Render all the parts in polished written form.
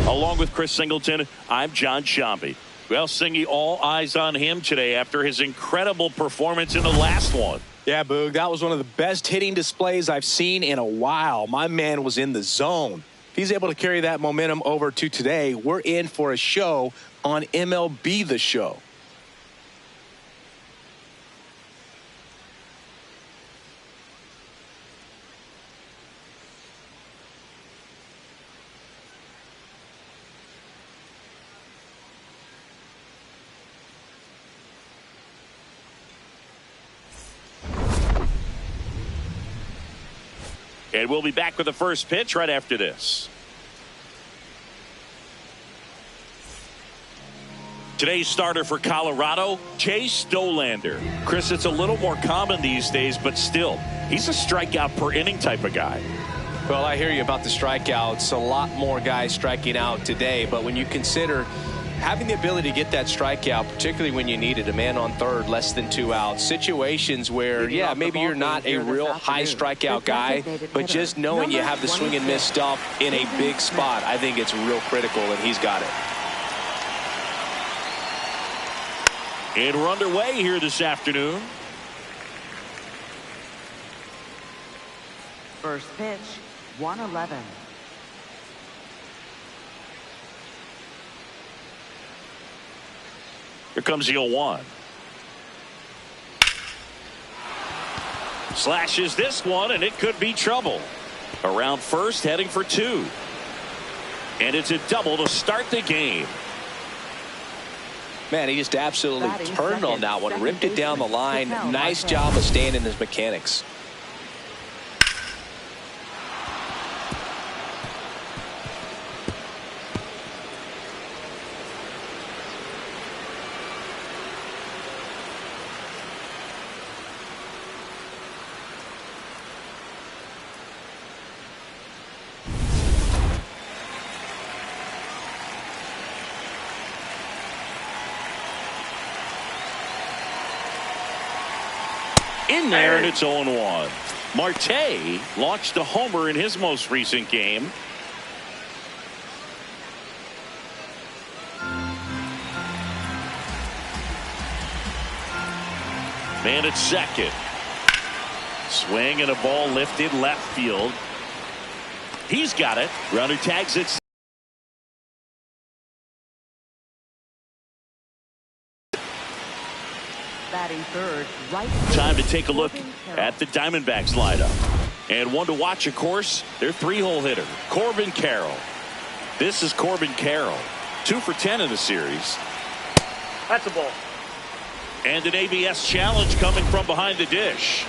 Along with Chris Singleton, I'm John Shambi. Well, Singy, all eyes on him today after his incredible performance in the last one. Yeah, Boog, that was one of the best hitting displays I've seen in a while. My man was in the zone. If he's able to carry that momentum over to today, we're in for a show on MLB The Show. And we'll be back with the first pitch right after this. Today's starter for Colorado, Chase Dollander. Chris, it's a little more common these days, but still, he's a strikeout per inning type of guy. Well, I hear you about the strikeouts. A lot more guys striking out today, but when you consider having the ability to get that strikeout, particularly when you need it, a man on third, less than 2 outs, situations where, yeah, maybe you're not a real high strikeout guy, but just knowing you have the swing and miss stuff in a big spot, I think it's real critical, and he's got it. And we're underway here this afternoon. First pitch, 111. Here comes the 0-1. Slashes this one, and it could be trouble. Around first, heading for 2. And it's a double to start the game. Man, he just absolutely turned on that one, ripped it down the line. Nice job of staying in his mechanics. In there, and it's 0-1. Marte launched a homer in his most recent game. Man at second. Swing and a ball lifted left field. He's got it. Runner tags it. third, right. Time to take a look at the Diamondbacks lineup. And one to watch, of course, their 3-hole hitter, Corbin Carroll. This is Corbin Carroll, 2 for 10 in the series. That's a ball. And an ABS challenge coming from behind the dish.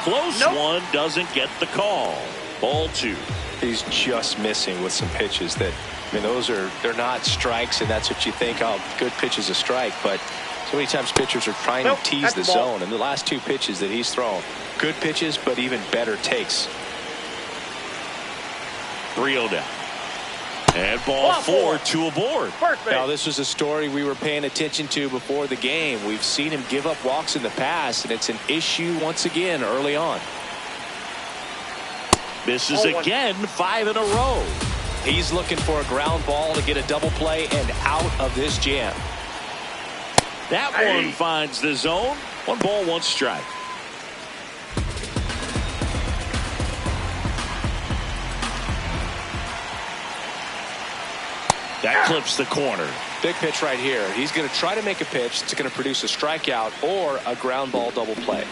Close one, doesn't get the call. Ball 2. He's just missing with some pitches that, I mean, they're not strikes, and that's what you think, oh, good pitch is a strike, but so many times pitchers are trying to tease the zone, and the last 2 pitches that he's thrown, good pitches, but even better takes. 3-0 down. And ball 4, 2 aboard. Now, this was a story we were paying attention to before the game. We've seen him give up walks in the past, and it's an issue once again early on. This is again 5 in a row. He's looking for a ground ball to get a double play and out of this jam. That one finds the zone. 1 ball, 1 strike. That clips the corner. Big pitch right here. He's going to try to make a pitch that's going to produce a strikeout or a ground ball double play.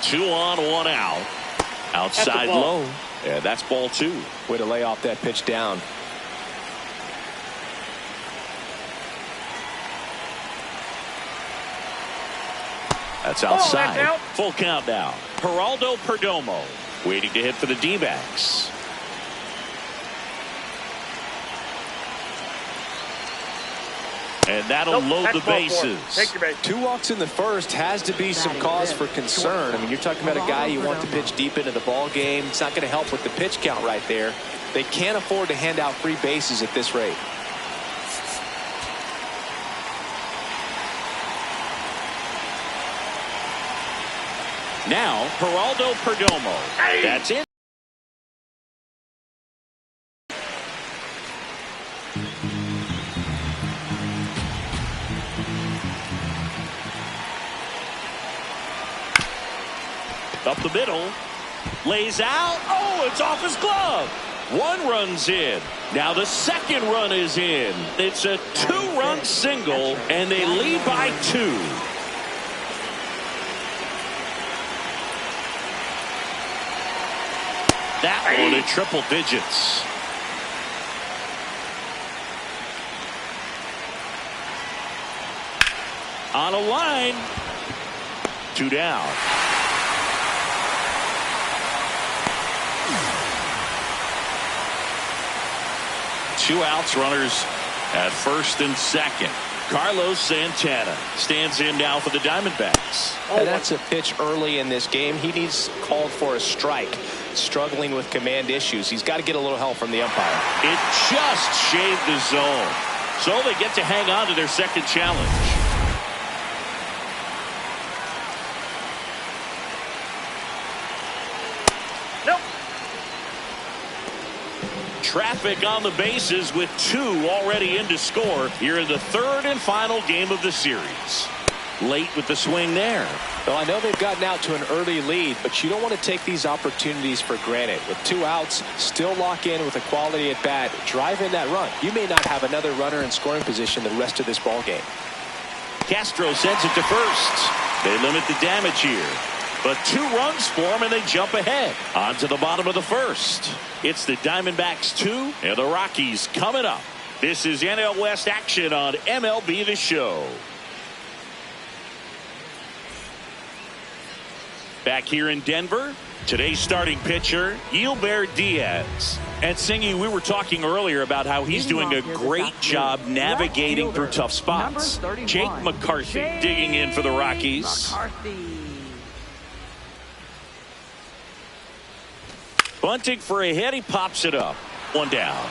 Two on, 1 out. Outside low. Yeah, that's ball 2. Way to lay off that pitch down. That's outside. That's out. Full count now. Geraldo Perdomo waiting to hit for the D-backs. And that'll load the bases. Take your base. 2 walks in the first has to be some cause for concern. I mean, you're talking about a guy you want to pitch deep into the ball game. It's not going to help with the pitch count right there. They can't afford to hand out free bases at this rate. Now, Geraldo Perdomo. That's it. Up the middle. Lays out. Oh, it's off his glove. 1 run's in. Now the 2nd run is in. It's a 2-run single, and they lead by 2. That one in triple digits. On a line. 2 down. Two outs, runners at first and second. Carlos Santana stands in now for the Diamondbacks. And that's a pitch early in this game. He needs called for a strike. Struggling with command issues. He's got to get a little help from the umpire. It just shaved the zone. So they get to hang on to their 2nd challenge. Nope. Traffic on the bases with 2 already in to score here in the 3rd and final game of the series. Late with the swing there. Well, I know they've gotten out to an early lead, but you don't want to take these opportunities for granted. With 2 outs, still lock in with a quality at bat. Drive in that run. You may not have another runner in scoring position the rest of this ball game. Castro sends it to first. They limit the damage here. But 2 runs for them, and they jump ahead. On to the bottom of the 1st. It's the Diamondbacks 2 and the Rockies coming up. This is NL West action on MLB The Show. Back here in Denver, today's starting pitcher, Gilbert Diaz. And Singy, we were talking earlier about how he's doing a great job navigating through tough spots. Jake McCarthy digging in for the Rockies. Bunting for a hit, he pops it up. 1 down.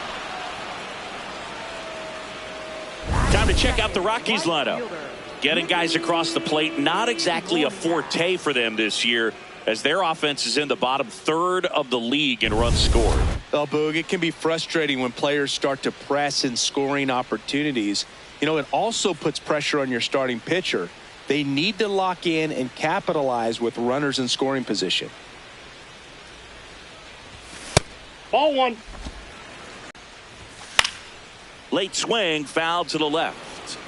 Time to check out the Rockies lineup. Getting guys across the plate, not exactly a forte for them this year, as their offense is in the bottom 1/3 of the league in runs scored. Oh, Boog, it can be frustrating when players start to press in scoring opportunities. You know, it also puts pressure on your starting pitcher. They need to lock in and capitalize with runners in scoring position. Ball one. Late swing, foul to the left.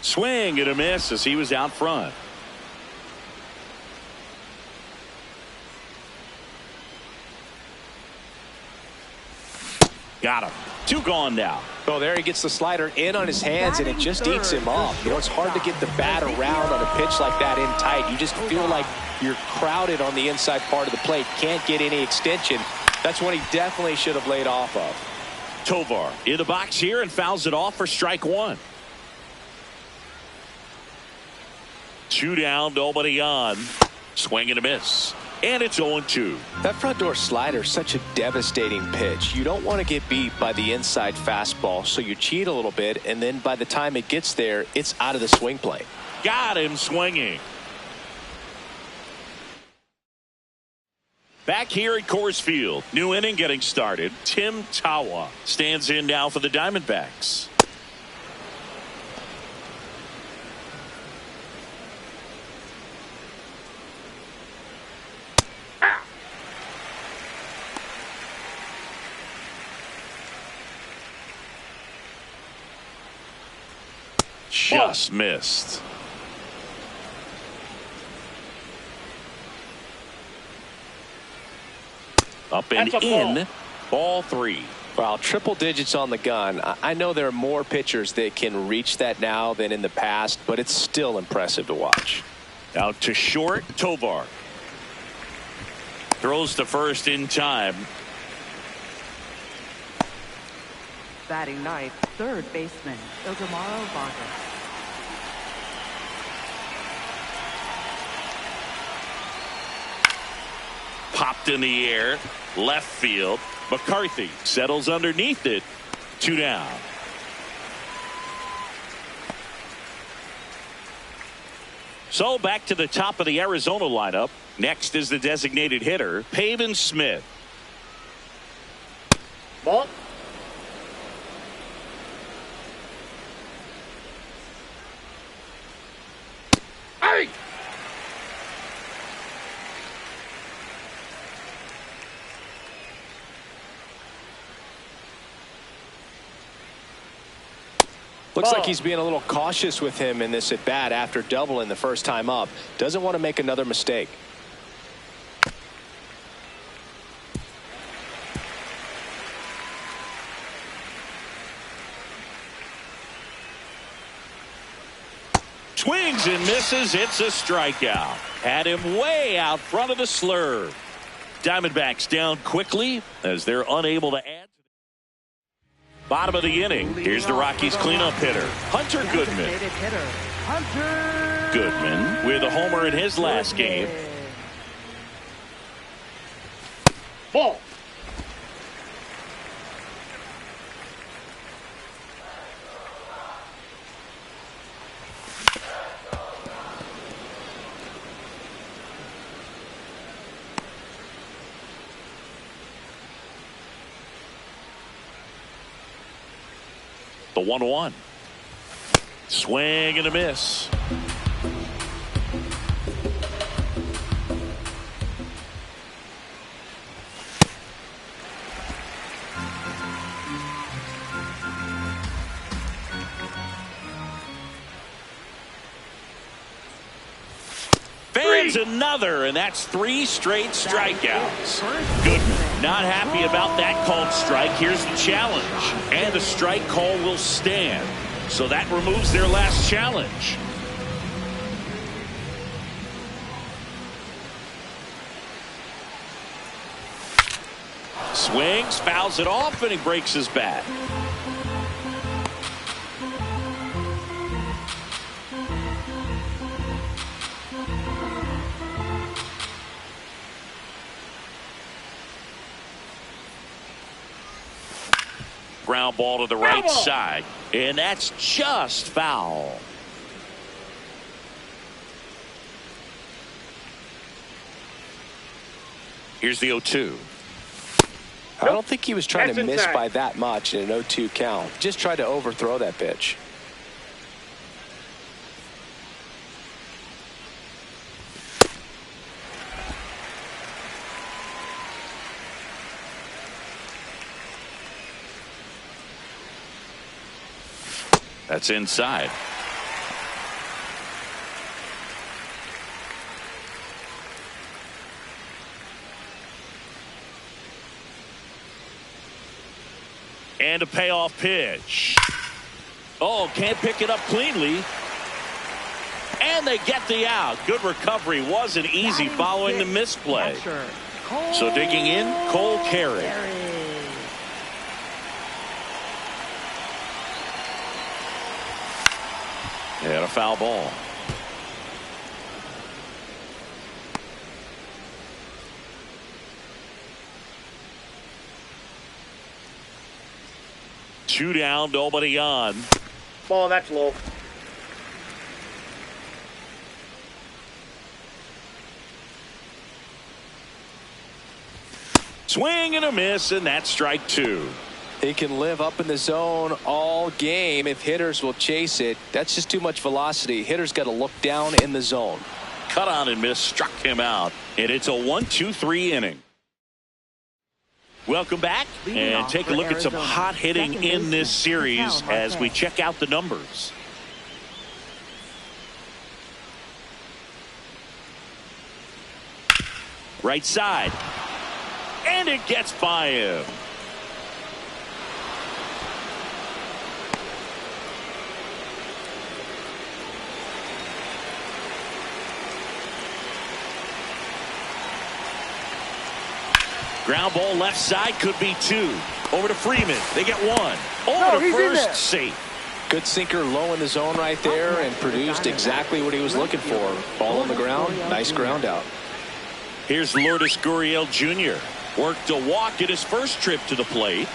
Swing and a miss as he was out front. Got him. Two gone now. Oh, there he gets the slider in on his hands, and it just eats him off. You know, it's hard to get the bat around on a pitch like that in tight. You just feel like you're crowded on the inside part of the plate. Can't get any extension. That's one he definitely should have laid off of. Tovar in the box here and fouls it off for strike one. Two down, nobody on. Swing and a miss. And it's 0-2. That front door slider is such a devastating pitch. You don't want to get beat by the inside fastball, so you cheat a little bit, and then by the time it gets there, it's out of the swing plane. Got him swinging. Back here at Coors Field, new inning getting started. Tim Tawa stands in now for the Diamondbacks. Just missed. Up and in. Ball three. Wow, triple digits on the gun. I know there are more pitchers that can reach that now than in the past, but it's still impressive to watch. Out to short. Tovar throws to first in time. Batting ninth, third baseman, Ildemaro Vargas. Popped in the air. Left field. McCarthy settles underneath it. Two down. So back to the top of the Arizona lineup. Next is the designated hitter, Pavin Smith. Ball. Hey! Looks like he's being a little cautious with him in this at bat after doubling the first time up. Doesn't want to make another mistake. Swings and misses. It's a strikeout. Had him way out front of the slur. Diamondbacks down quickly as they're unable to add. Bottom of the inning. Here's the Rockies cleanup hitter, Hunter Goodman. Goodman with a homer in his last game. Ball. The 1-1. Swing and a miss. Fans another, and that's 3 straight strikeouts. Goodman not happy about that called strike. Here's the challenge, and the strike call will stand. So that removes their last challenge. Swings, fouls it off, and he breaks his bat. Ground ball to the right side, and that's just foul. Here's the 0-2. I don't think he was trying That's to miss inside. by that much in an 0-2 count. Just tried to overthrow that pitch. That's inside. And a payoff pitch. Oh, can't pick it up cleanly. And they get the out. Good recovery. Wasn't easy following the misplay. So digging in, Cole Carey. And a foul ball. Two down, nobody on. Ball, that's low. Swing and a miss, and that's strike two. He can live up in the zone all game if hitters will chase it. That's just too much velocity. Hitters got to look down in the zone. Cut on and miss, struck him out. And it's a 1-2-3 inning. Welcome back and take a look at some hot hitting in this series as we check out the numbers. Right side. And it gets by him. Ground ball left side, could be two. Over to Freeman. They get one. Over to first, safe. Good sinker low in the zone right there and produced exactly what he was looking for. Ball on the ground, nice ground out. Here's Lourdes Gurriel Jr. Worked a walk at his first trip to the plate.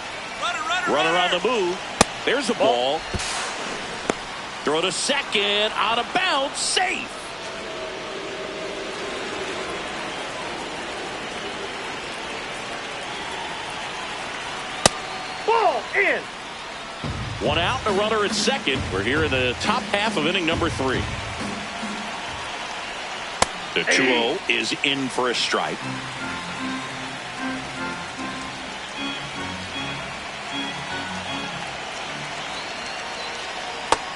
Runner on the move. There's a ball. Throw to second. Out of bounds. Safe. Ball in. One out, a runner at second. We're here in the top half of inning number 3. The 2-0 is in for a strike.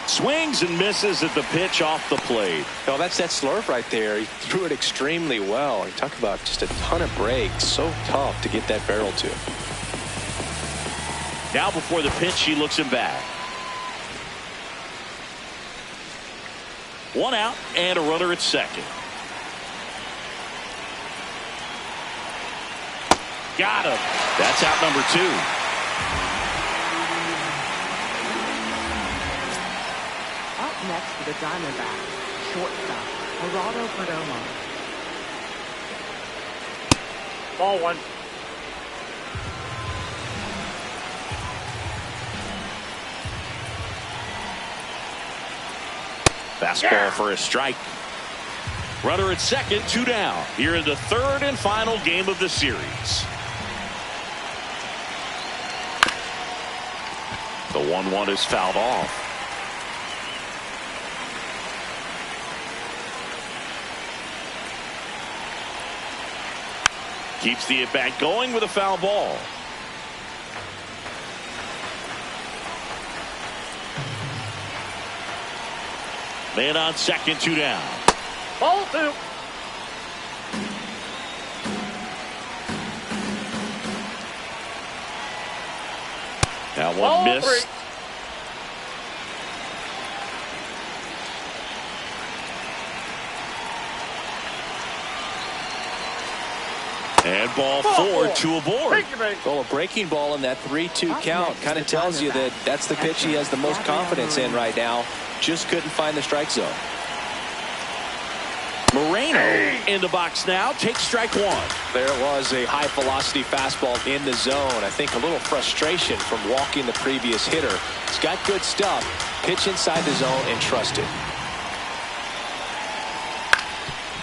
Swings and misses at the pitch off the plate. No, that's that slurve right there. He threw it extremely well. You talk about just a ton of breaks. So tough to get that barrel to. Now before the pitch, he looks him back. One out and a runner at second. Got him. That's out number 2. Up next for the Diamondbacks, shortstop, Geraldo Perdomo. Ball one. Fastball for a strike. Runner at second, 2 down. Here in the third and final game of the series. The 1-1 is fouled off. Keeps the at-bat going with a foul ball. Man on second, 2 down. Ball 2. Now one Ball miss. 3. And ball 4, 2 aboard. Thank you, mate. Well, a breaking ball in that 3-2 count kind of tells you that that's the pitch he has the most confidence in right now. Just couldn't find the strike zone. Moreno in the box now. Takes strike 1. There was a high velocity fastball in the zone. I think a little frustration from walking the previous hitter. He's got good stuff. Pitch inside the zone and trust it.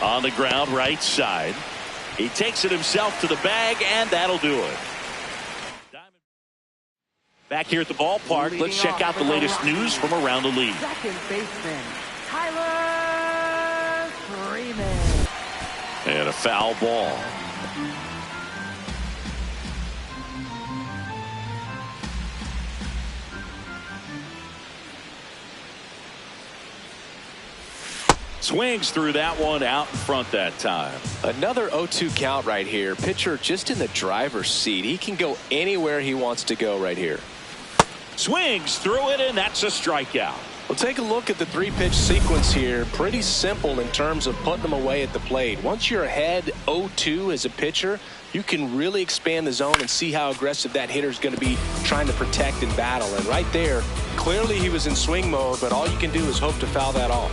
On the ground, right side. He takes it himself to the bag, and that'll do it. Back here at the ballpark, let's check out the latest news from around the league. Second baseman, Tyler Freeman. And a foul ball. Swings through that one out in front that time. Another 0-2 count right here. Pitcher just in the driver's seat. He can go anywhere he wants to go right here. Swings through it, and that's a strikeout. Well, take a look at the three-pitch sequence here. Pretty simple in terms of putting them away at the plate. Once you're ahead 0-2 as a pitcher, you can really expand the zone and see how aggressive that hitter is going to be trying to protect and battle. And right there, clearly he was in swing mode, but all you can do is hope to foul that off.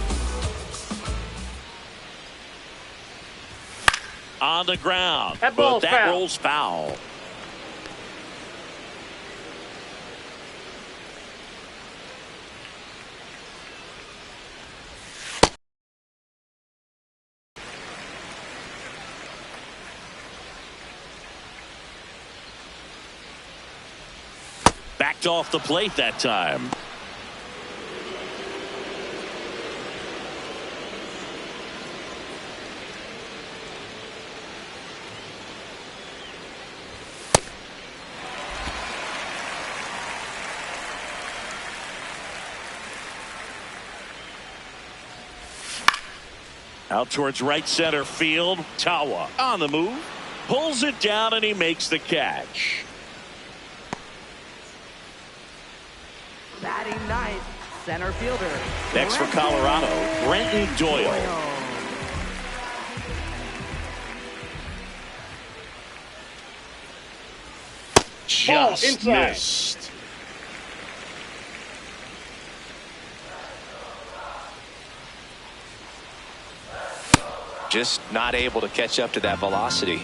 On the ground, that but that foul. rolls foul. Backed off the plate that time. Out towards right center field. Tawa on the move. Pulls it down and he makes the catch. Batting ninth, center fielder. Next for Colorado, Brenton Doyle. Just inside. missed. Just not able to catch up to that velocity.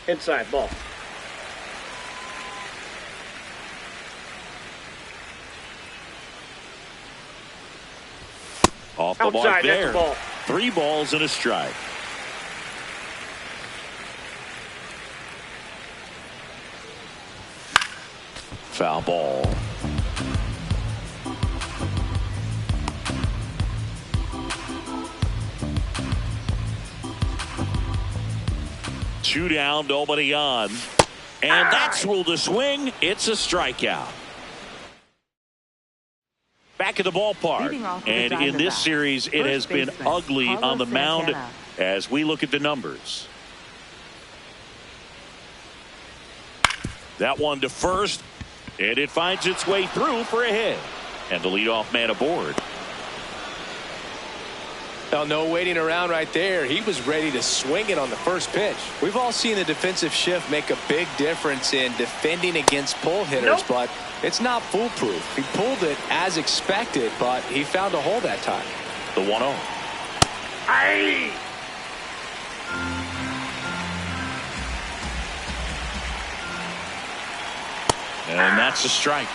Inside ball. Off the Outside, mark that's there. a ball. 3 balls and a strike. Foul ball. Two down, nobody on. And that's ruled a swing. It's a strikeout. Back at the ballpark. And in this series, it has been ugly on the mound as we look at the numbers. That one to first, and it finds its way through for a hit. And the leadoff man aboard. Oh, no waiting around right there. He was ready to swing it on the first pitch. We've all seen the defensive shift make a big difference in defending against pull hitters, but it's not foolproof. He pulled it as expected, but he found a hole that time. The 1-0. Aye. And that's a strike.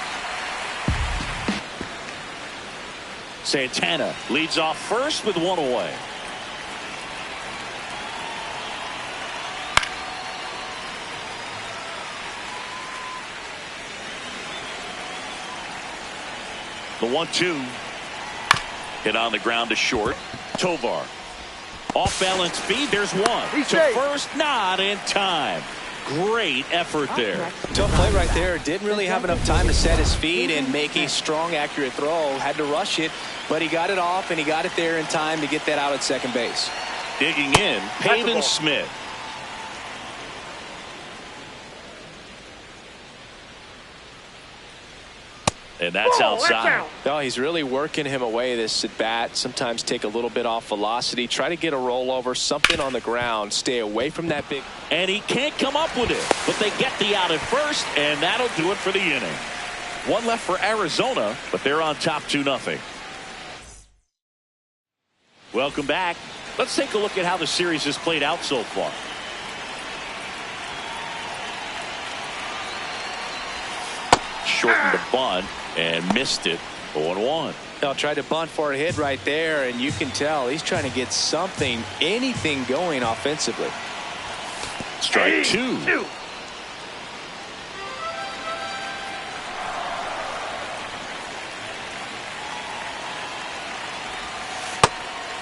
Santana leads off first with 1 away. The 1-2 hit on the ground to short. Tovar off balance feed. There's one to first, not in time. Great effort there. Tough play right there. Didn't really have enough time to set his feet and make a strong, accurate throw. Had to rush it, but he got it off and he got it there in time to get that out at second base. Digging in, Pavin Smith. And that's outside. Oh, he's really working him away this at bat. Sometimes take a little bit off velocity. Try to get a rollover, something on the ground. Stay away from that big. And he can't come up with it. But they get the out at first, and that'll do it for the inning. One left for Arizona, but they're on top 2-0. Welcome back. Let's take a look at how the series has played out so far. Shortened the bunt and missed it. 0-1. Now tried to bunt for a hit right there, and you can tell he's trying to get something, anything going offensively. Strike two.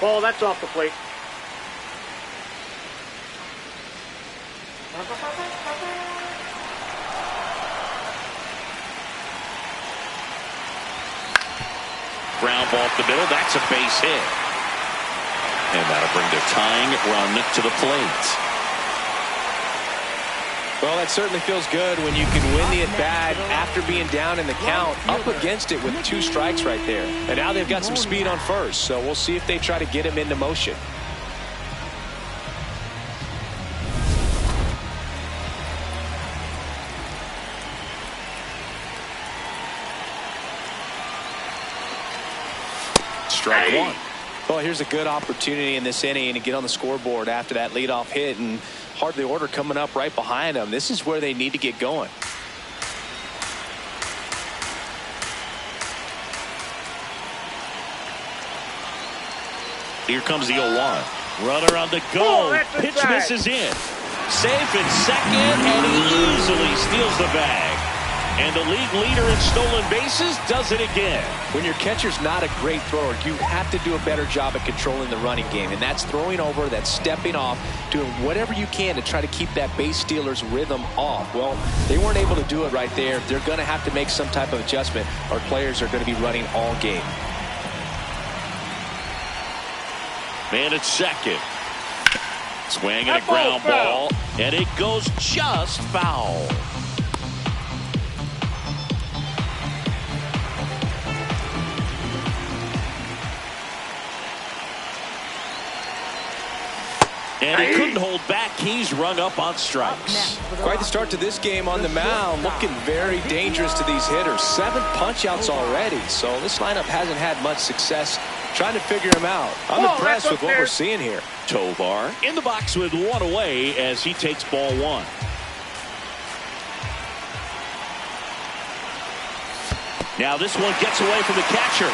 Ball, that's off the plate. Ground ball up the middle. That's a base hit. And that'll bring the tying run to the plate. Well, that certainly feels good when you can win the at-bat after being down in the count, up against it with 2 strikes right there. And now they've got some speed on first, so we'll see if they try to get him into motion. Strike one. Well, here's a good opportunity in this inning to get on the scoreboard after that leadoff hit, and hardly order coming up right behind them. This is where they need to get going. Here comes the 0-1. Runner on the go. Pitch misses in. Safe at second, and he easily steals the bag. And the league leader in stolen bases does it again. When your catcher's not a great thrower, you have to do a better job at controlling the running game. And that's throwing over, that's stepping off, doing whatever you can to try to keep that base stealer's rhythm off. Well, they weren't able to do it right there. They're going to have to make some type of adjustment. Our players are going to be running all game. Man at second. Swinging a ground ball, and it goes just foul. And he couldn't hold back. He's rung up on strikes. Quite the start to this game on the mound. Looking very dangerous to these hitters. 7 punch-outs already. So this lineup hasn't had much success trying to figure him out. I'm impressed with what we're seeing here. Tovar in the box with 1 away as he takes ball 1. Now this one gets away from the catcher.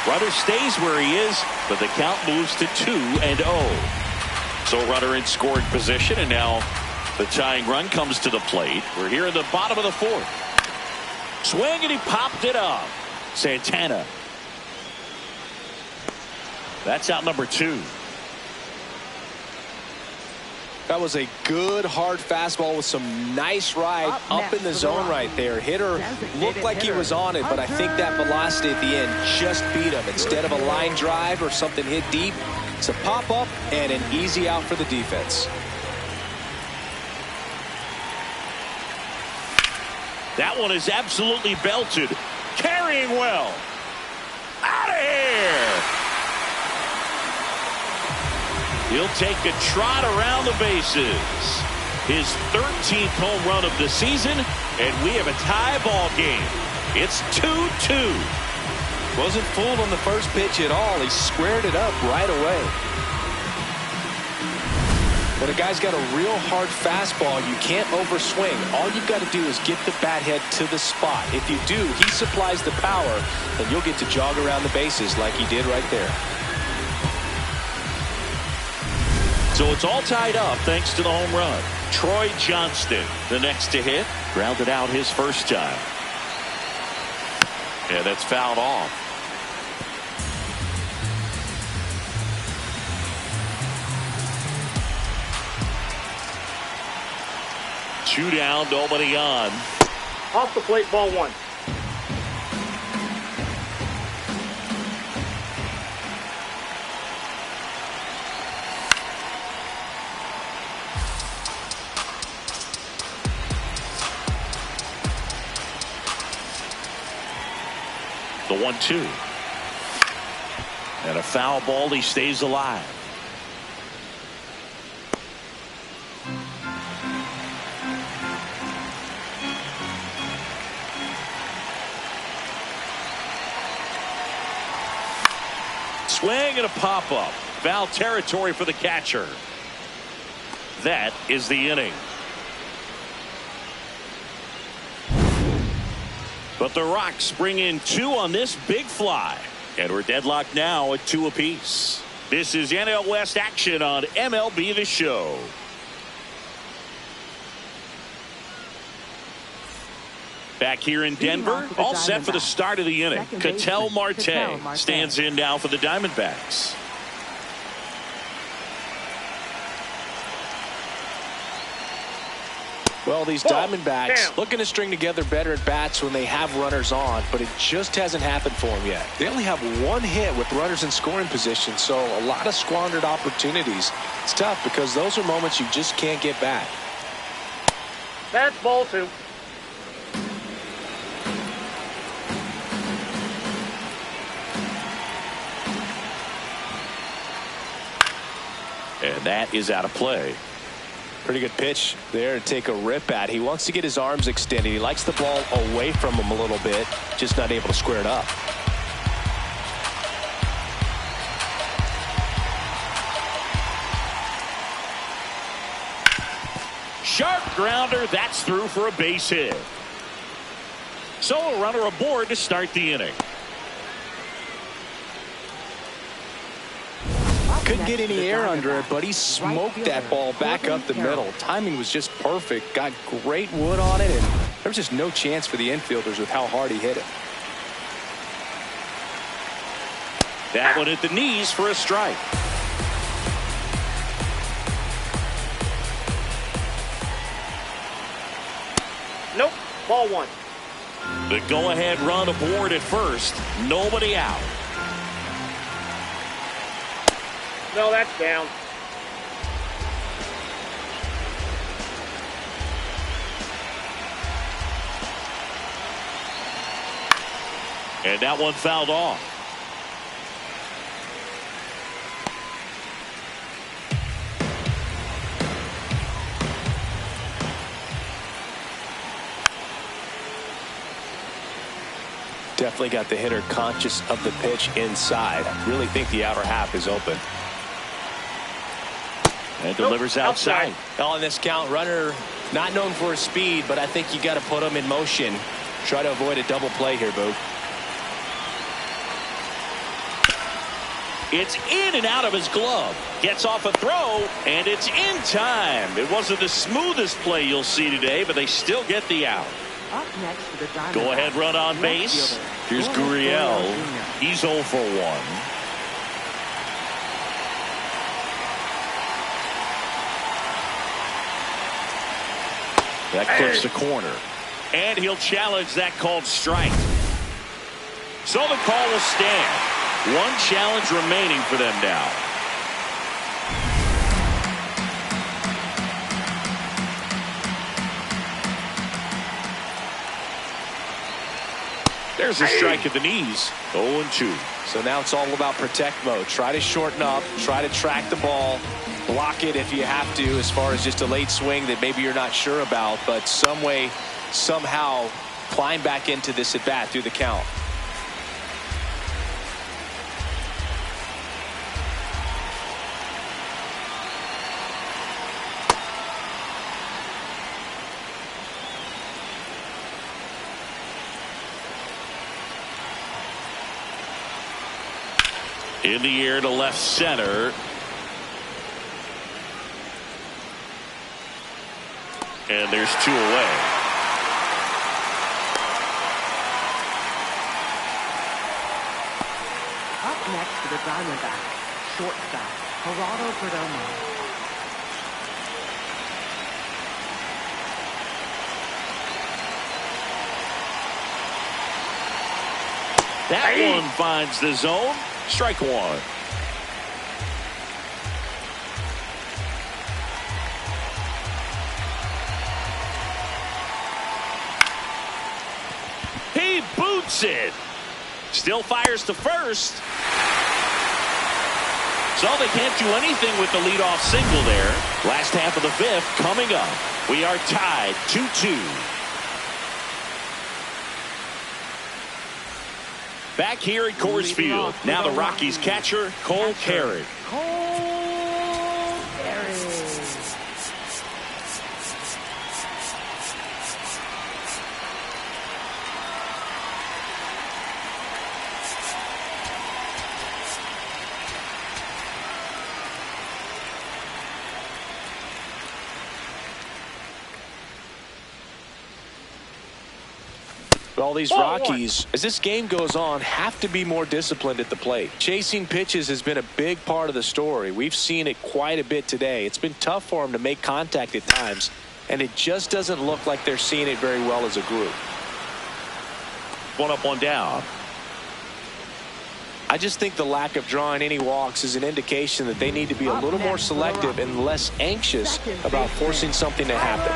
Runner stays where he is, but the count moves to 2-0. So runner in scoring position, and now the tying run comes to the plate. We're here in the bottom of the 4th. Swing, and he popped it up. Santana. That's out number 2. That was a good hard fastball with some nice ride up in the zone right there. Hitter looked like he was on it, but I think that velocity at the end just beat him. Instead of a line drive or something hit deep, it's a pop up and an easy out for the defense. That one is absolutely belted. Carrying well. Out of here. He'll take a trot around the bases. His 13th home run of the season, and we have a tie ball game. It's 2-2. Wasn't fooled on the first pitch at all. He squared it up right away. When a guy's got a real hard fastball, you can't overswing. All you've got to do is get the bat head to the spot. If you do, he supplies the power, and you'll get to jog around the bases like he did right there. So it's all tied up thanks to the home run. Troy Johnston, the next to hit, grounded out his first time. And that's fouled off. Two down, nobody on. Off the plate, ball 1. The 1-2. And a foul ball. He stays alive. Swing and a pop-up. Foul territory for the catcher. That is the inning. But the Rocks bring in 2 on this big fly. And we're deadlocked now at 2 apiece. This is NL West action on MLB The Show. Back here in Denver, all set for the start of the inning. Ketel Marte stands in now for the Diamondbacks. Well, these Diamondbacks looking to string together better at bats when they have runners on, but it just hasn't happened for them yet. They only have one hit with runners in scoring position, so a lot of squandered opportunities. It's tough because those are moments you just can't get back. That's ball 2. And that is out of play. Pretty good pitch there to take a rip at. He wants to get his arms extended. He likes the ball away from him a little bit, just not able to square it up. Sharp grounder. That's through for a base hit. So a runner aboard to start the inning. Couldn't get any air under it, but he smoked that ball back up the middle. Timing was just perfect. Got great wood on it, and there was just no chance for the infielders with how hard he hit it. That one at the knees for a strike. Nope. Ball 1. The go-ahead run aboard at first. Nobody out. No, that's down. And that one fouled off. Definitely got the hitter conscious of the pitch inside. I really think the outer half is open. And delivers outside. On this count, runner not known for his speed, but I think you got to put him in motion. Try to avoid a double play here, Boo. It's in and out of his glove. Gets off a throw, and it's in time. It wasn't the smoothest play you'll see today, but they still get the out. Up next to the Diamondbacks. Go ahead run on base. Here's Gurriel. He's 0 for 1. That clips the corner. And he'll challenge that called strike. So the call will stand. One challenge remaining for them now. There's a strike at the knees. 0-2. So now it's all about protect mode. Try to shorten up. Try to track the ball. Block it if you have to, as far as just a late swing that maybe you're not sure about, but some way, somehow climb back into this at bat through the count. In the air to left center. And there's 2 away. Up next to the Diamondbacks, shortstop, Gerardo Perdomo. That one finds the zone. Strike 1. He boots it. Still fires to first. So they can't do anything with the leadoff single there. Last half of the 5th coming up. We are tied 2-2. Back here at Coors Field. Now the Rockies catcher, Cole Carey. All these Rockies, as this game goes on, have to be more disciplined at the plate. Chasing pitches has been a big part of the story. We've seen it quite a bit today. It's been tough for them to make contact at times, and it just doesn't look like they're seeing it very well as a group. One up, one down. I just think the lack of drawing any walks is an indication that they need to be a little more selective and less anxious about forcing something to happen.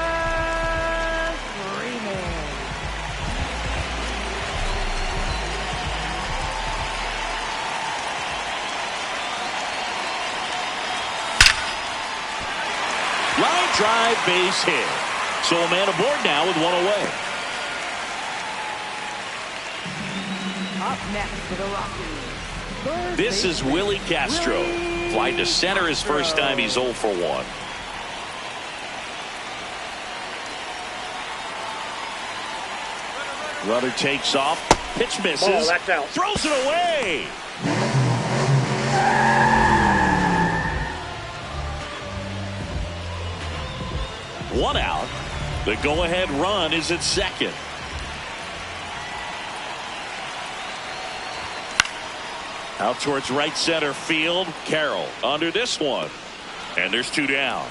Line drive, base hit. So a man aboard now with one away. Up next for the Rockies. This is Willie Castro. Flying to center his first time. He's 0 for 1. Runner takes off. Pitch misses. Ball, that's out. Throws it away. One out. The go-ahead run is at second. Out towards right center field. Carroll under this one. And there's 2 down.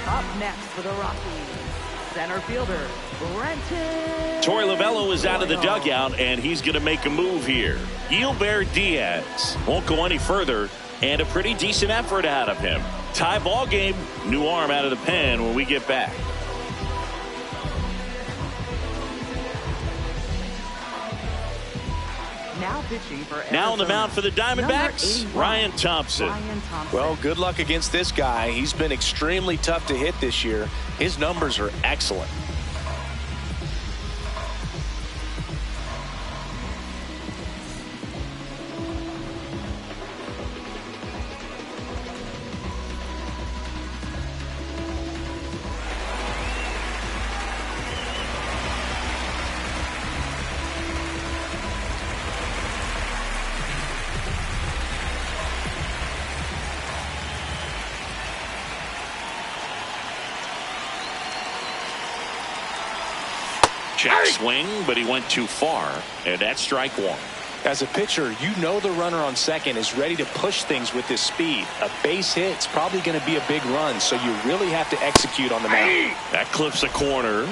Up next for the Rockies, center fielder Brenton. Torey Lovello is out of the dugout, and he's going to make a move here. Gilbert Diaz won't go any further, and a pretty decent effort out of him. Tie ball game. New arm out of the pen when we get back. Now pitching for Arizona. Now on the mound for the Diamondbacks, Ryan Thompson. Well, good luck against this guy. He's been extremely tough to hit this year. His numbers are excellent. Check swing, but he went too far, and that's strike 1. As a pitcher, you know the runner on second is ready to push things with his speed. A base hit's probably going to be a big run, so you really have to execute on the mound. That clips a corner.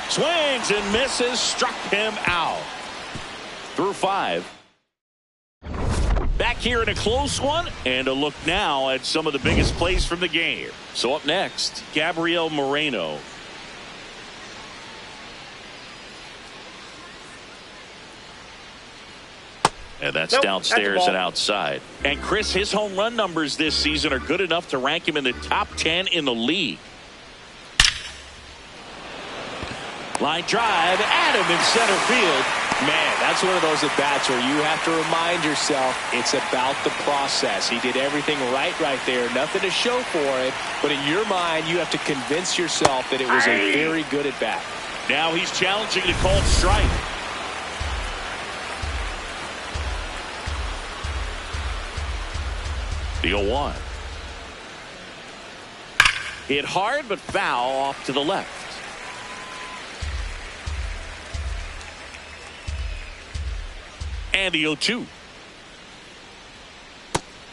Swings and misses, struck him out. Through 5. Back here in a close one, and a look now at some of the biggest plays from the game. So up next, Gabriel Moreno. And that's downstairs and outside. And Chris, his home run numbers this season are good enough to rank him in the top 10 in the league. Line drive, Adam in center field. Man, that's one of those at-bats where you have to remind yourself it's about the process. He did everything right there. Nothing to show for it. But in your mind, you have to convince yourself that it was a very good at-bat. Now he's challenging the called strike. The 0-1. Hit hard, but foul off to the left. And the 0-2.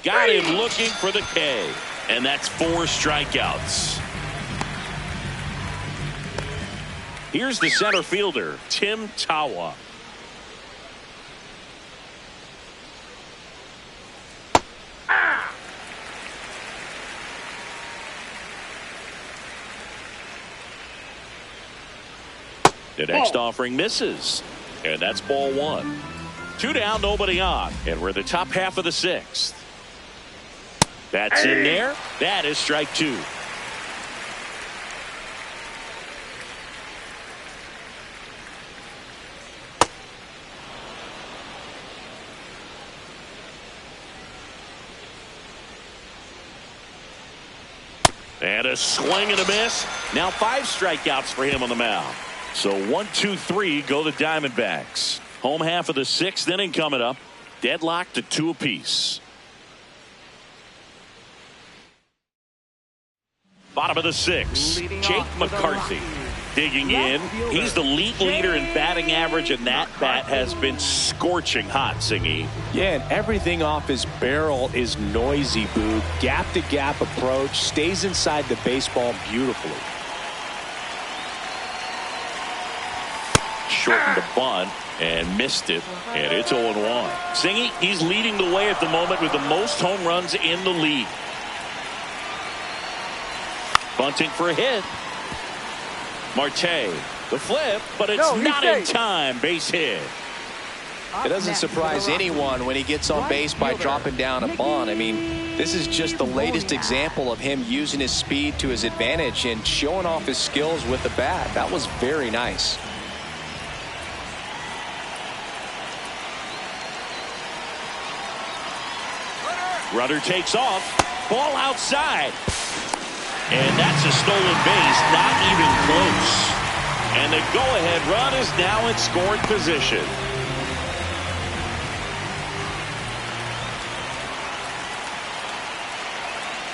Got him looking for the K. And that's 4 strikeouts. Here's the center fielder, Tim Tawa. The next offering misses. And that's ball 1. 2 down, nobody on. And we're in the top half of the 6th. That's in there. That is strike 2. And a swing and a miss. Now 5 strikeouts for him on the mound. So 1, 2, 3 go the Diamondbacks. Home half of the 6th inning coming up. Deadlocked to 2 apiece. Bottom of the 6th. Jake McCarthy digging in. He's the league leader in batting average, and that bat has been scorching hot, Singy. Yeah, and everything off his barrel is noisy, Boog. Gap-to-gap approach, stays inside the baseball beautifully. Shortened the bunt and missed it, and it's 0-1. Singy, he's leading the way at the moment with the most home runs in the league. Bunting for a hit. Marte, the flip, but it's not in time. Base hit. It doesn't surprise anyone when he gets on base by dropping down a bunt. I mean, this is just the latest example of him using his speed to his advantage and showing off his skills with the bat. That was very nice. Rudder takes off. Ball outside. And that's a stolen base, not even close. And the go-ahead run is now in scoring position.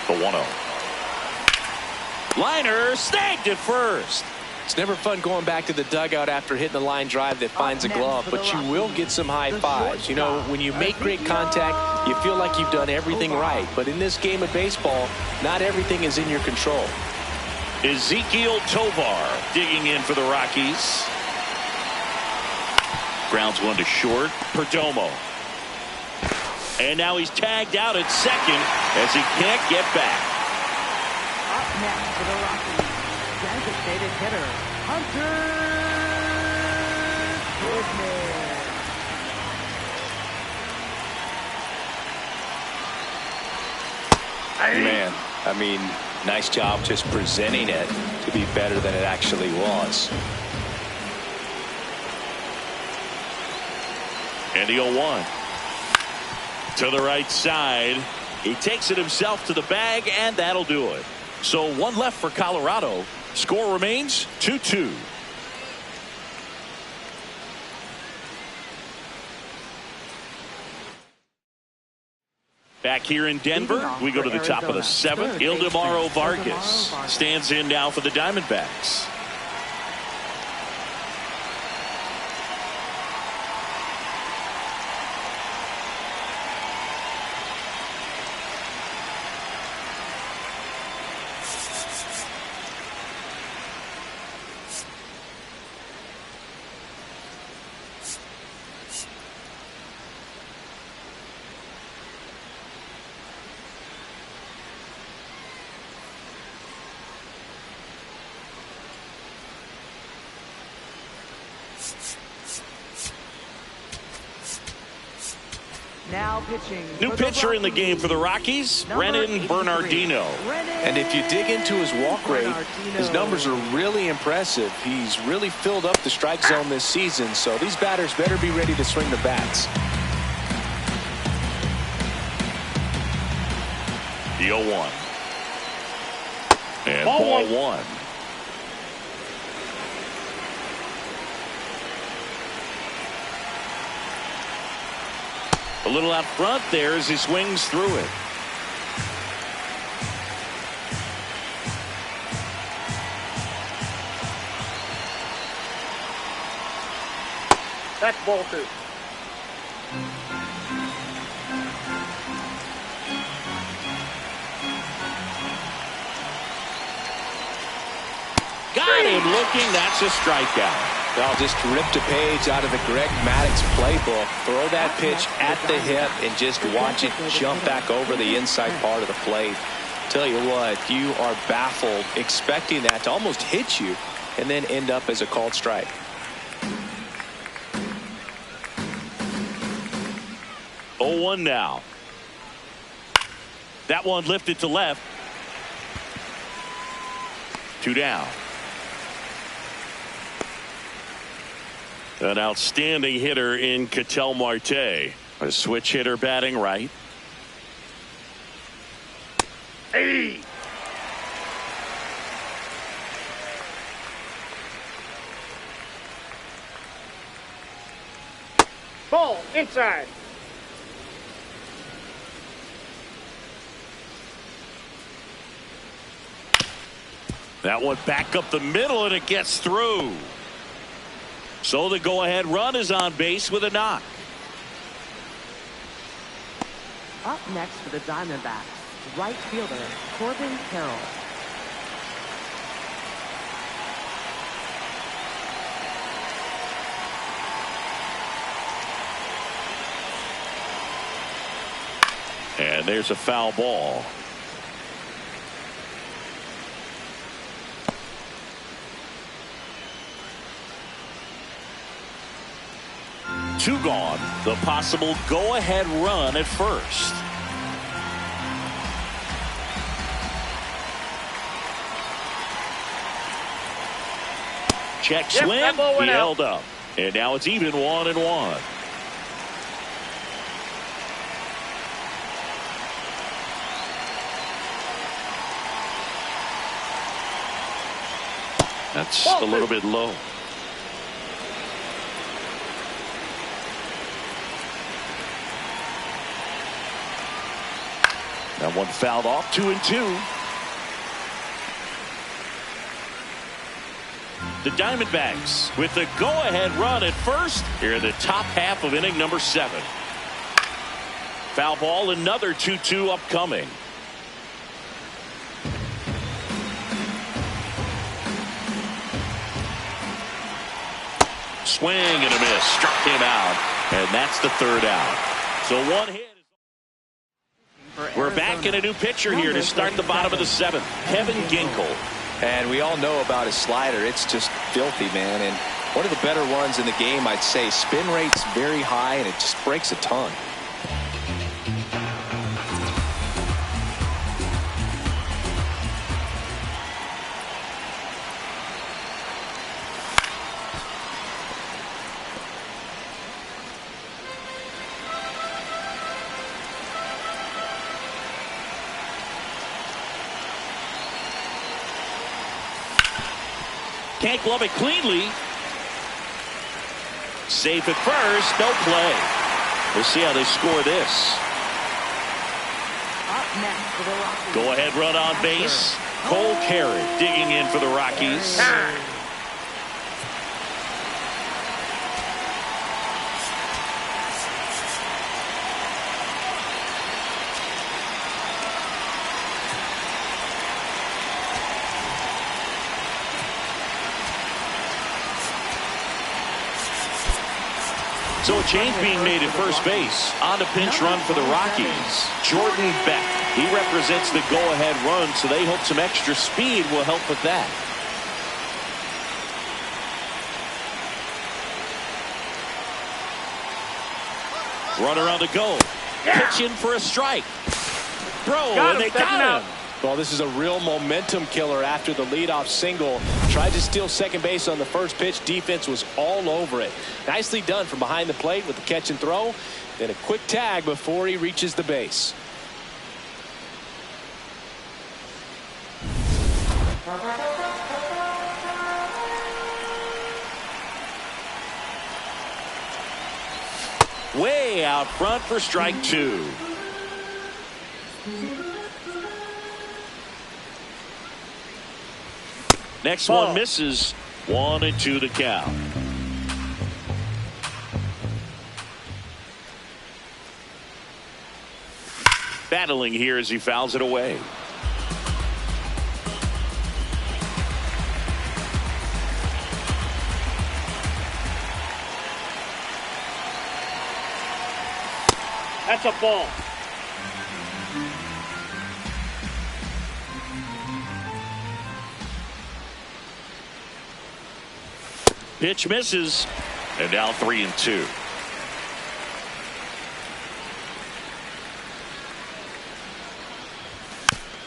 The 1-0. Liner snagged at first. It's never fun going back to the dugout after hitting a line drive that finds a glove, but you will get some high fives. You know, when you make great contact, you feel like you've done everything right. But in this game of baseball, not everything is in your control. Ezekiel Tovar digging in for the Rockies. Grounds one to short. Perdomo. And now he's tagged out at second as he can't get back. Up next for the Rockies, designated hitter, Hunter Goodman. Man, I mean, nice job just presenting it to be better than it actually was. And the 0-1. To the right side. He takes it himself to the bag, and that'll do it. So one left for Colorado. Score remains 2-2. Back here in Denver, we go to the top of the 7th. Ildemaro Vargas stands in now for the Diamondbacks. Now pitching. New pitcher in the game for the Rockies, Renan Bernardino. And if you dig into his walk rate, his numbers are really impressive. He's really filled up the strike zone this season, so these batters better be ready to swing the bats. The 0-1. And ball one. A little out front there as he swings through it. That's ball 2. Got him looking. That's a strikeout. Well, just ripped a page out of the Greg Maddux playbook. Throw that pitch at the hip and just watch it jump back over the inside part of the plate. Tell you what, you are baffled expecting that to almost hit you and then end up as a called strike. Oh, 0-1 now. That one lifted to left. 2 down. An outstanding hitter in Ketel Marte. A switch hitter batting right. Hey! Ball inside. That one back up the middle, and it gets through. So the go-ahead run is on base with a knock. Up next for the Diamondbacks, right fielder Corbin Carroll. And there's a foul ball. Two gone. The possible go-ahead run at first. Check swing. That ball went He out. held up. And now it's even 1-1. That's a little bit low. That one fouled off. 2-2. The Diamondbacks with the go-ahead run at first here in the top half of inning number 7. Foul ball, another 2-2 upcoming. Swing and a miss. Struck him out. And that's the third out. So one hit. We're back in a new pitcher here to start the bottom of the 7th. Kevin Ginkel. And we all know about his slider. It's just filthy, man. And one of the better ones in the game, I'd say. Spin rate's very high, and it just breaks a ton. Can't glove it cleanly. Safe at first. No play. We'll see how they score this. Up next for the Rockies. Go ahead run on base. Cole Carey digging in for the Rockies. Time. So a change being made at first base. On a pinch run for the Rockies. Jordan Beck. He represents the go-ahead run, so they hope some extra speed will help with that. Runner on the go. Pitching for a strike. Throw, and they got him. Well, this is a real momentum killer after the leadoff single. Tried to steal second base on the first pitch. Defense was all over it. Nicely done from behind the plate with the catch and throw. Then a quick tag before he reaches the base. Way out front for strike 2. Next one misses. 1-2 the count. Battling here as he fouls it away. That's a ball. Pitch misses. And now 3-2.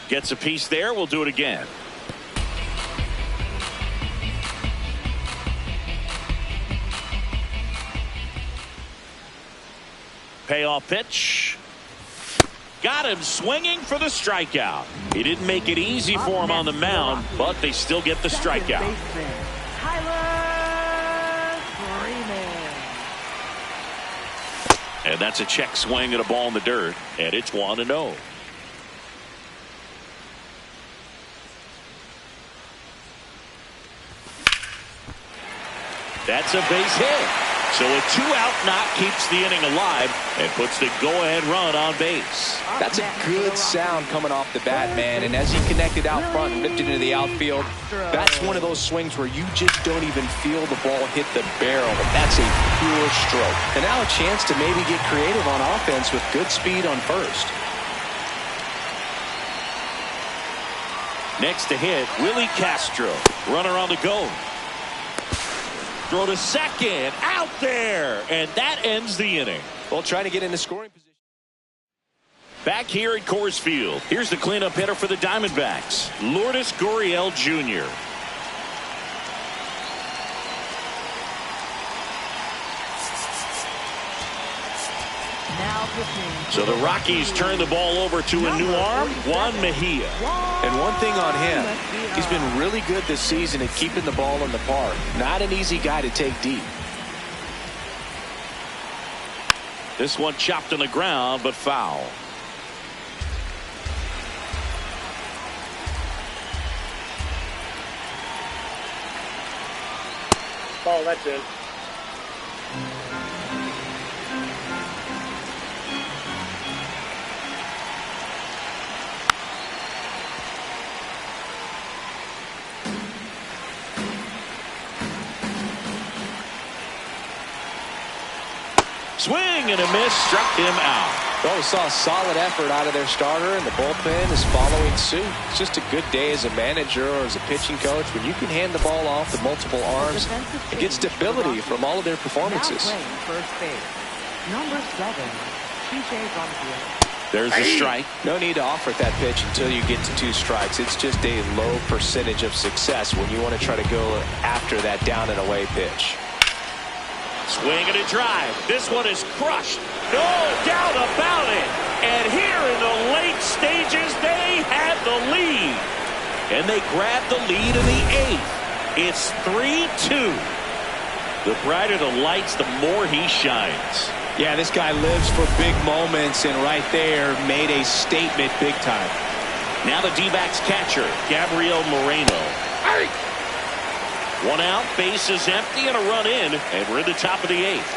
Gets a piece there. We'll do it again. Payoff pitch. Got him swinging for the strikeout. He didn't make it easy for him on the mound, but they still get the strikeout. And that's a check swing at a ball in the dirt, and it's 1-0. That's a base hit. So a 2-out knock keeps the inning alive and puts the go-ahead run on base. That's a good sound coming off the bat, man. And as he connected out front and ripped it into the outfield, that's one of those swings where you just don't even feel the ball hit the barrel. That's a pure stroke. And now a chance to maybe get creative on offense with good speed on first. Next to hit, Willie Castro. Runner on the go. Throw to second, out there, and that ends the inning. Well, trying to get into scoring position. Back here at Coors Field, here's the cleanup hitter for the Diamondbacks, Lourdes Gurriel Jr. So the Rockies turn the ball over to a new arm, Juan Mejia. And one thing on him, he's been really good this season at keeping the ball in the park. Not an easy guy to take deep. This one chopped on the ground, but foul. Ball, that's in. Swing and a miss, struck him out. Oh, saw a solid effort out of their starter, and the bullpen is following suit. It's just a good day as a manager or as a pitching coach when you can hand the ball off to multiple arms and get stability from all of their performances. Now playing first base, number 7, TJ Ronquillo. There's the strike. No need to offer that pitch until you get to 2 strikes. It's just a low percentage of success when you want to try to go after that down and away pitch. Swing and a drive. This one is crushed. No doubt about it. And here in the late stages, they have the lead. And they grab the lead in the 8th. It's 3-2. The brighter the lights, the more he shines. Yeah, this guy lives for big moments, and right there made a statement big time. Now the D-backs catcher, Gabriel Moreno. Hey! 1 out, base is empty, and a run in, and we're in the top of the 8th.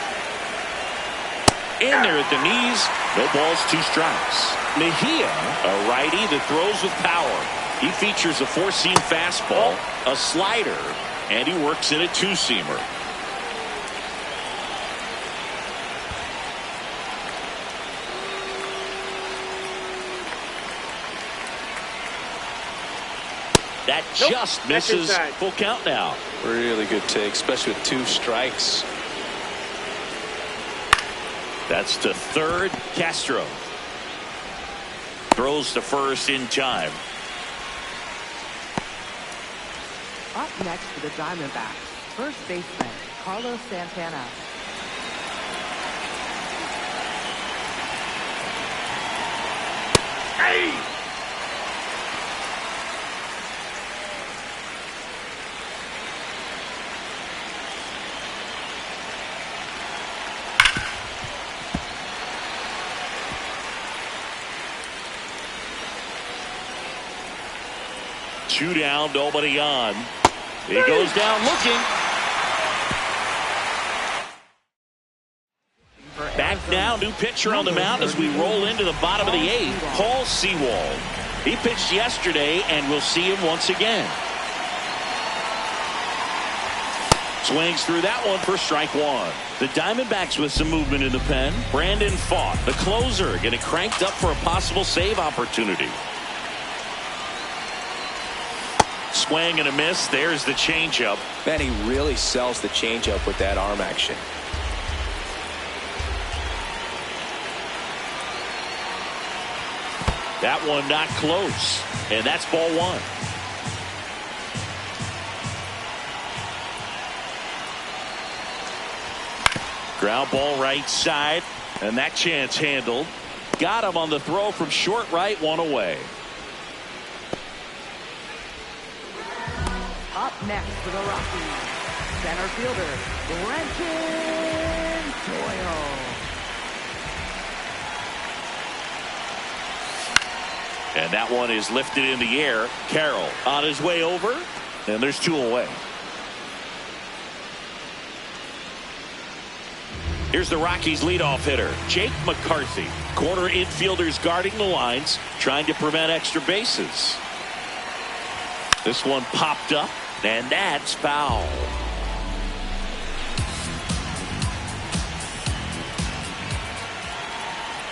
In there at the knees, no balls, 2 strikes. Mejia, a righty that throws with power. He features a 4-seam fastball, a slider, and he works in a 2-seamer. That just misses. Full count now. Really good take, especially with 2 strikes. That's to third. Castro throws to first in time. Up next for the Diamondbacks, first baseman Carlos Santana. Hey! Two down, nobody on. He goes down looking. Back now, new pitcher on the mound as we roll into the bottom of the 8th, Paul Sewald. He pitched yesterday, and we'll see him once again. Swings through that one for strike 1. The Diamondbacks with some movement in the pen. Brandon Pfaadt, the closer, getting cranked up for a possible save opportunity. Swing and a miss. There's the changeup. Man, he really sells the changeup with that arm action. That one not close. And that's ball 1. Ground ball right side. And that chance handled. Got him on the throw from short right, 1 away. Up next for the Rockies, center fielder Brenton Doyle. And that one is lifted in the air. Carroll on his way over, and there's 2 away. Here's the Rockies leadoff hitter, Jake McCarthy. Corner infielders guarding the lines, trying to prevent extra bases. This one popped up, and that's foul.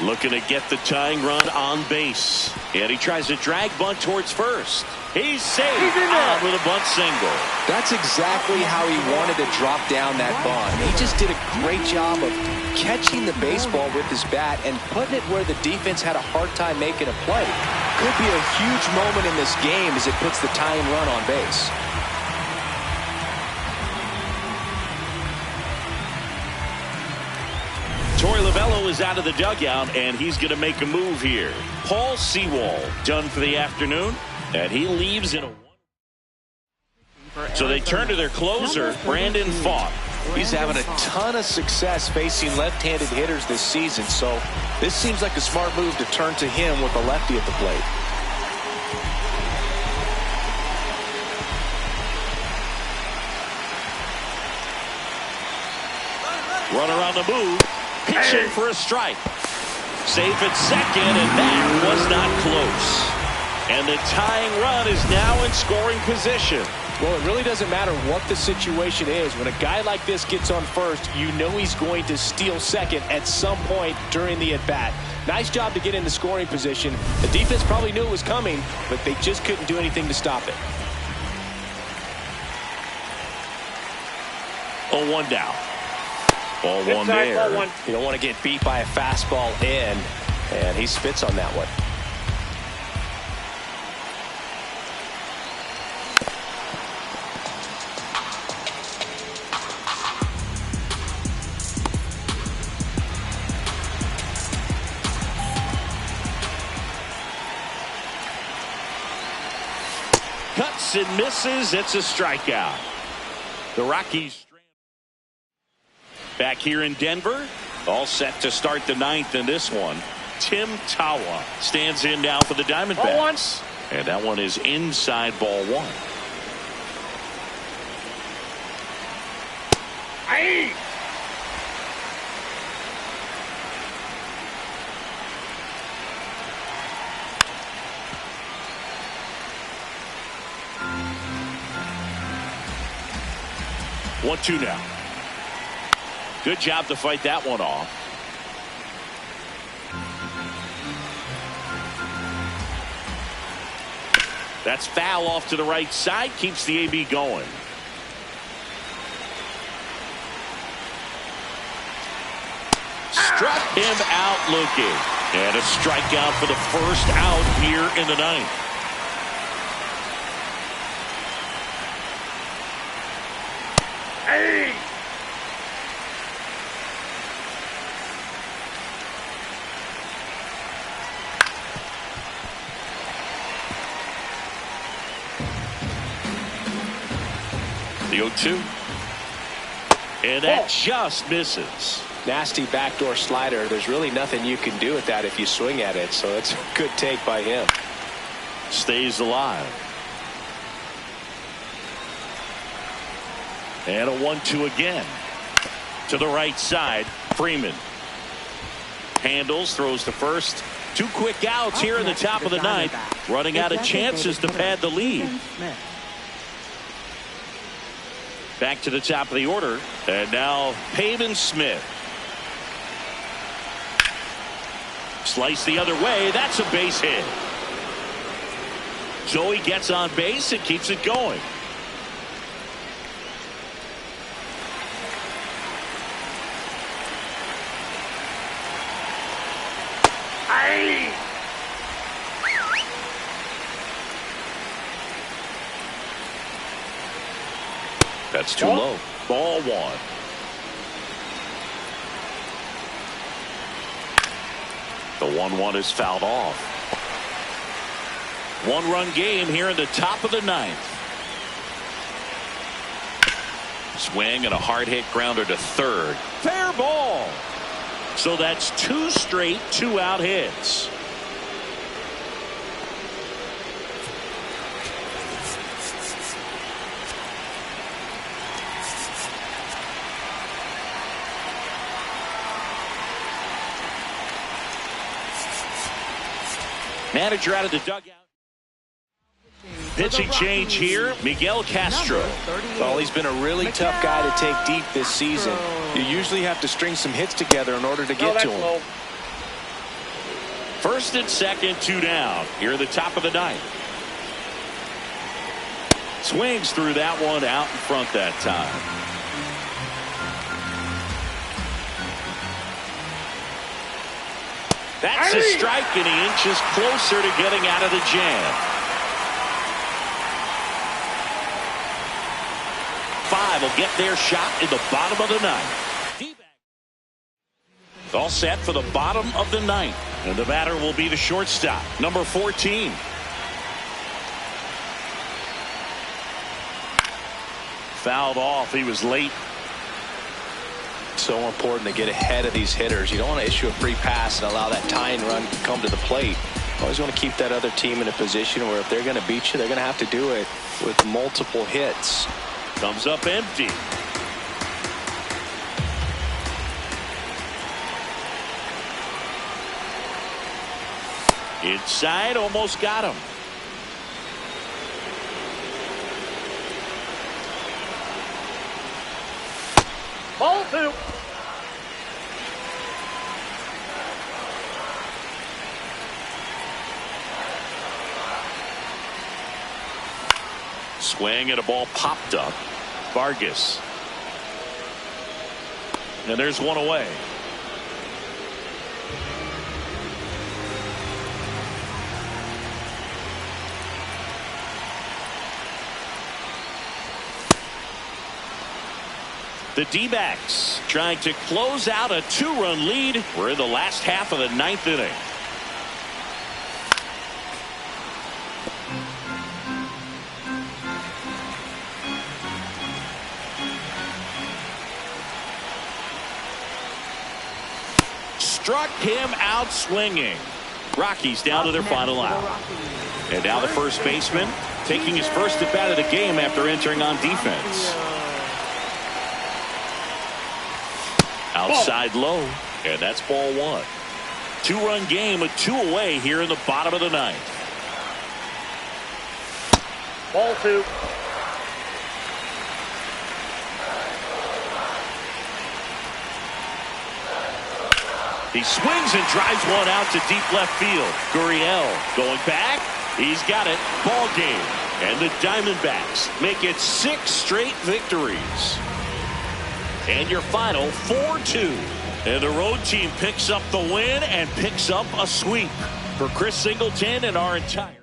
Looking to get the tying run on base. And he tries a drag bunt towards first. He's safe on with a bunt single. That's exactly how he wanted to drop down that bunt. He just did a great job of catching the baseball with his bat and putting it where the defense had a hard time making a play. Could be a huge moment in this game as it puts the tying run on base. Torey Lovullo is out of the dugout, and he's going to make a move here. Paul Sewald done for the afternoon, and he leaves in a... So they turn to their closer, Brandon Pfaadt. He's having a ton of success facing left-handed hitters this season, so this seems like a smart move to turn to him with a lefty at the plate. Runner on the move. Pitching for a strike. Safe at second, and that was not close. And the tying run is now in scoring position. Well, it really doesn't matter what the situation is. When a guy like this gets on first, you know he's going to steal second at some point during the at-bat. Nice job to get into scoring position. The defense probably knew it was coming, but they just couldn't do anything to stop it. 0-1 down. Ball one there. Ball one. You don't want to get beat by a fastball in, and he spits on that one. Cuts and misses. It's a strikeout. The Rockies back here in Denver, all set to start the 9th in this one. Tim Tawa stands in now for the Diamondbacks. And that one is inside ball 1. Aye. One, 2 now. Good job to fight that one off. That's foul off to the right side. Keeps the AB going. Struck him out looking. And a strikeout for the first out here in the 9th. Hey. The 0-2. And that just misses. Nasty backdoor slider. There's really nothing you can do with that if you swing at it, so it's a good take by him. Stays alive. And a 1-2 again. To the right side, Freeman. Handles, throws to first. 2 quick outs here in the top of the 9th. Running out of chances to pad the lead. Back to the top of the order. And now Pavin Smith. Slice the other way. That's a base hit. So he gets on base and keeps it going. Aye. That's too low. Ball 1. The 1-1 is fouled off. 1-run game here in the top of the 9th. Swing and a hard hit grounder to third. Fair ball. So that's 2 straight 2-out hits. Manager out of the dugout. Pitching change here, Miguel Castro. Well, he's been a really tough guy to take deep this season. You usually have to string some hits together in order to get to him. Low. First and second, 2 down. Here at the top of the ninth. Swings through that one out in front that time. That's a strike, and he inches closer to getting out of the jam. 5 will get their shot in the bottom of the ninth. All set for the bottom of the ninth. And the batter will be the shortstop, number 14. Fouled off. He was late. So important to get ahead of these hitters. You don't want to issue a free pass and allow that tying run to come to the plate. You always want to keep that other team in a position where if they're going to beat you, they're going to have to do it with multiple hits. Comes up empty. Inside, almost got him. Ball 2. Swing and a ball popped up. Vargas. And there's one away. The D-backs trying to close out a 2-run lead. We're in the last half of the ninth inning. Struck him out swinging. Rockies down to their final out. And now the first baseman taking his first at bat of the game after entering on defense. Outside low, and that's ball 1. 2-run game with 2 away here in the bottom of the ninth. Ball 2. He swings and drives one out to deep left field. Gurriel going back. He's got it. Ball game. And the Diamondbacks make it 6 straight victories. And your final 4-2. And the road team picks up the win and picks up a sweep. For Chris Singleton and our entire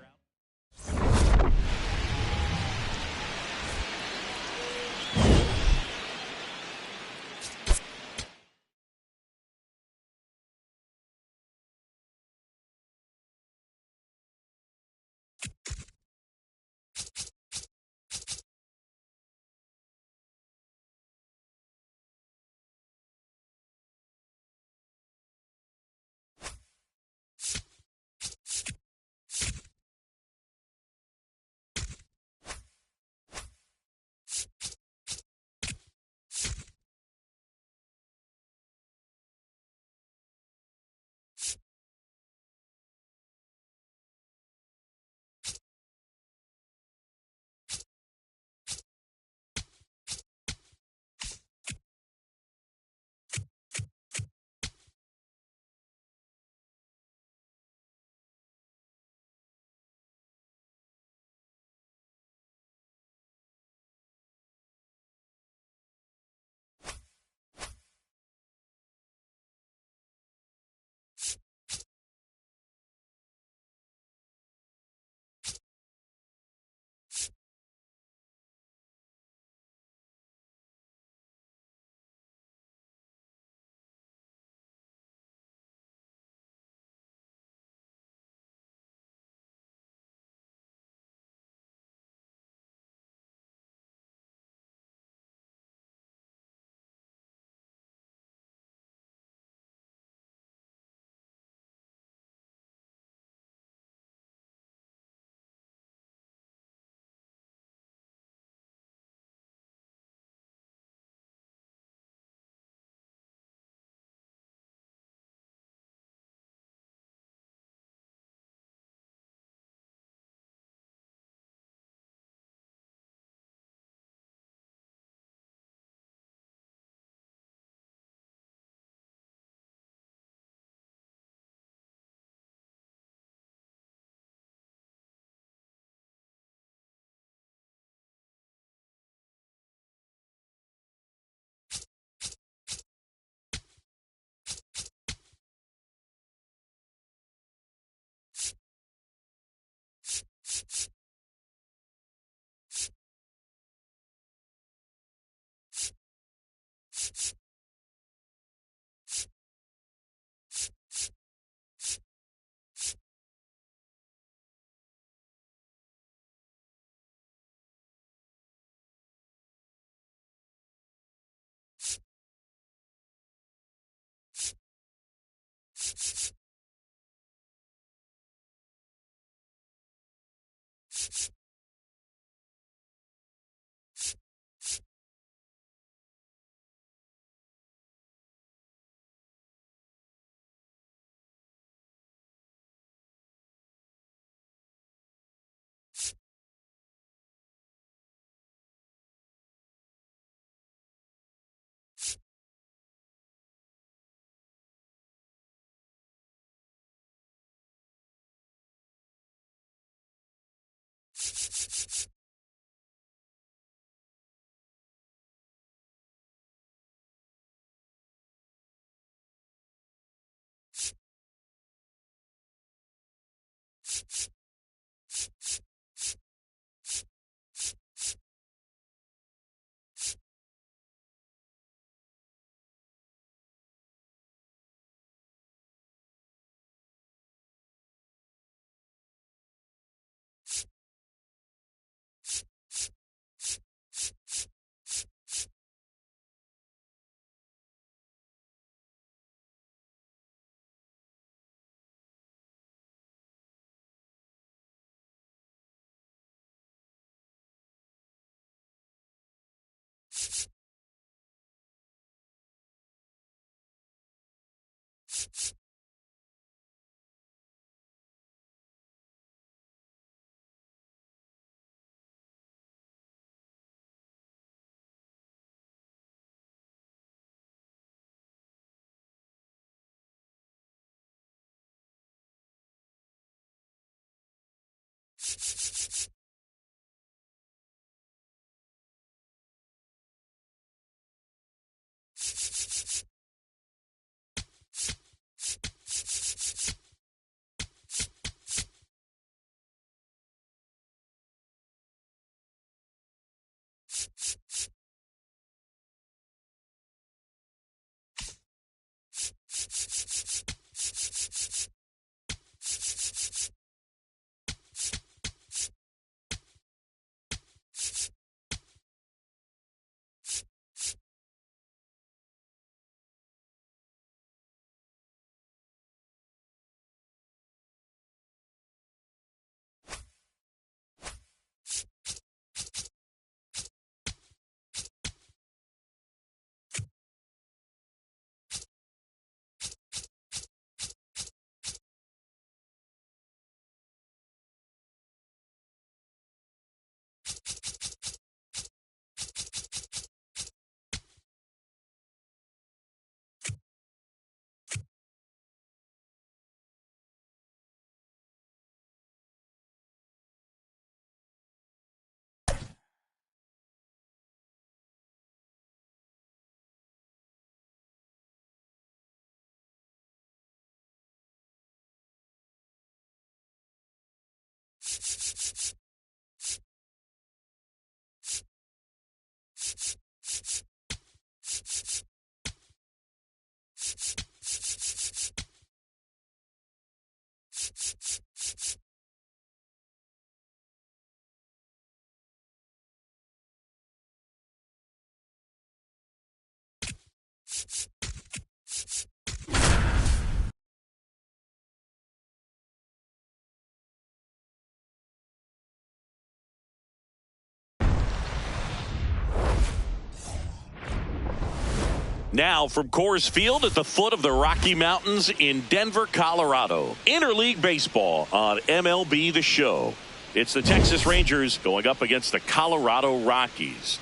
Now from Coors Field at the foot of the Rocky Mountains in Denver, Colorado. Interleague baseball on MLB The Show. It's the Texas Rangers going up against the Colorado Rockies.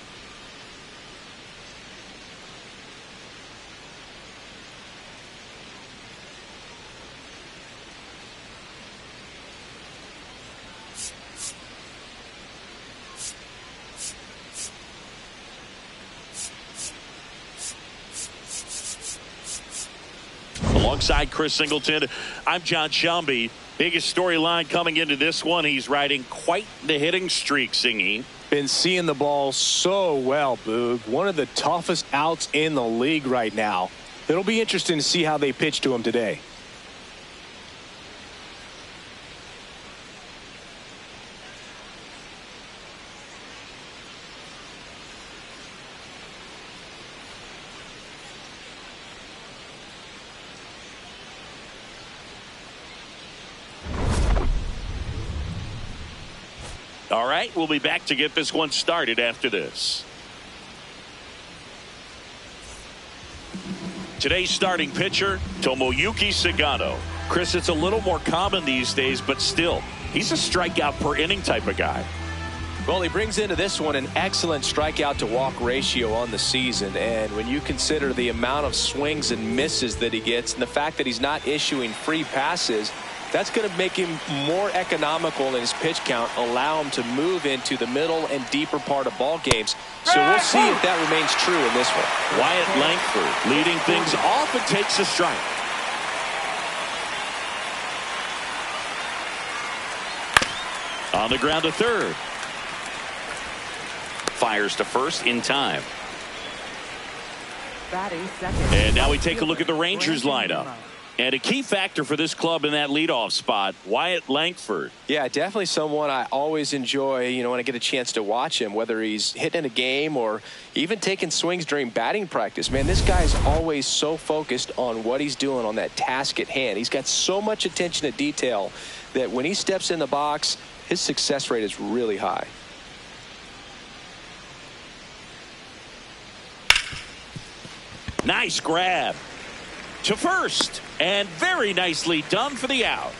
Alongside Chris Singleton, I'm John Shelby. Biggest storyline coming into this one, he's riding quite the hitting streak, Singy. Been seeing the ball so well, Boog. One of the toughest outs in the league right now. It'll be interesting to see how they pitch to him today. All right, we'll be back to get this one started after this. Today's starting pitcher, Tomoyuki Sagano. Chris, it's a little more common these days, but still, he's a strikeout per inning type of guy. Well, he brings into this one an excellent strikeout to walk ratio on the season. And when you consider the amount of swings and misses that he gets and the fact that he's not issuing free passes, that's going to make him more economical in his pitch count, allow him to move into the middle and deeper part of ball games. So we'll see if that remains true in this one. Wyatt Langford leading things off and takes a strike. On the ground to third. Fires to first in time. Batting second. And now we take a look at the Rangers lineup. And a key factor for this club in that leadoff spot, Wyatt Langford. Yeah, definitely someone I always enjoy, when I get a chance to watch him, whether he's hitting a game or even taking swings during batting practice. Man, this guy's always so focused on what he's doing on that task at hand. He's got so much attention to detail that when he steps in the box, his success rate is really high. Nice grab. to first, and very nicely done for the out.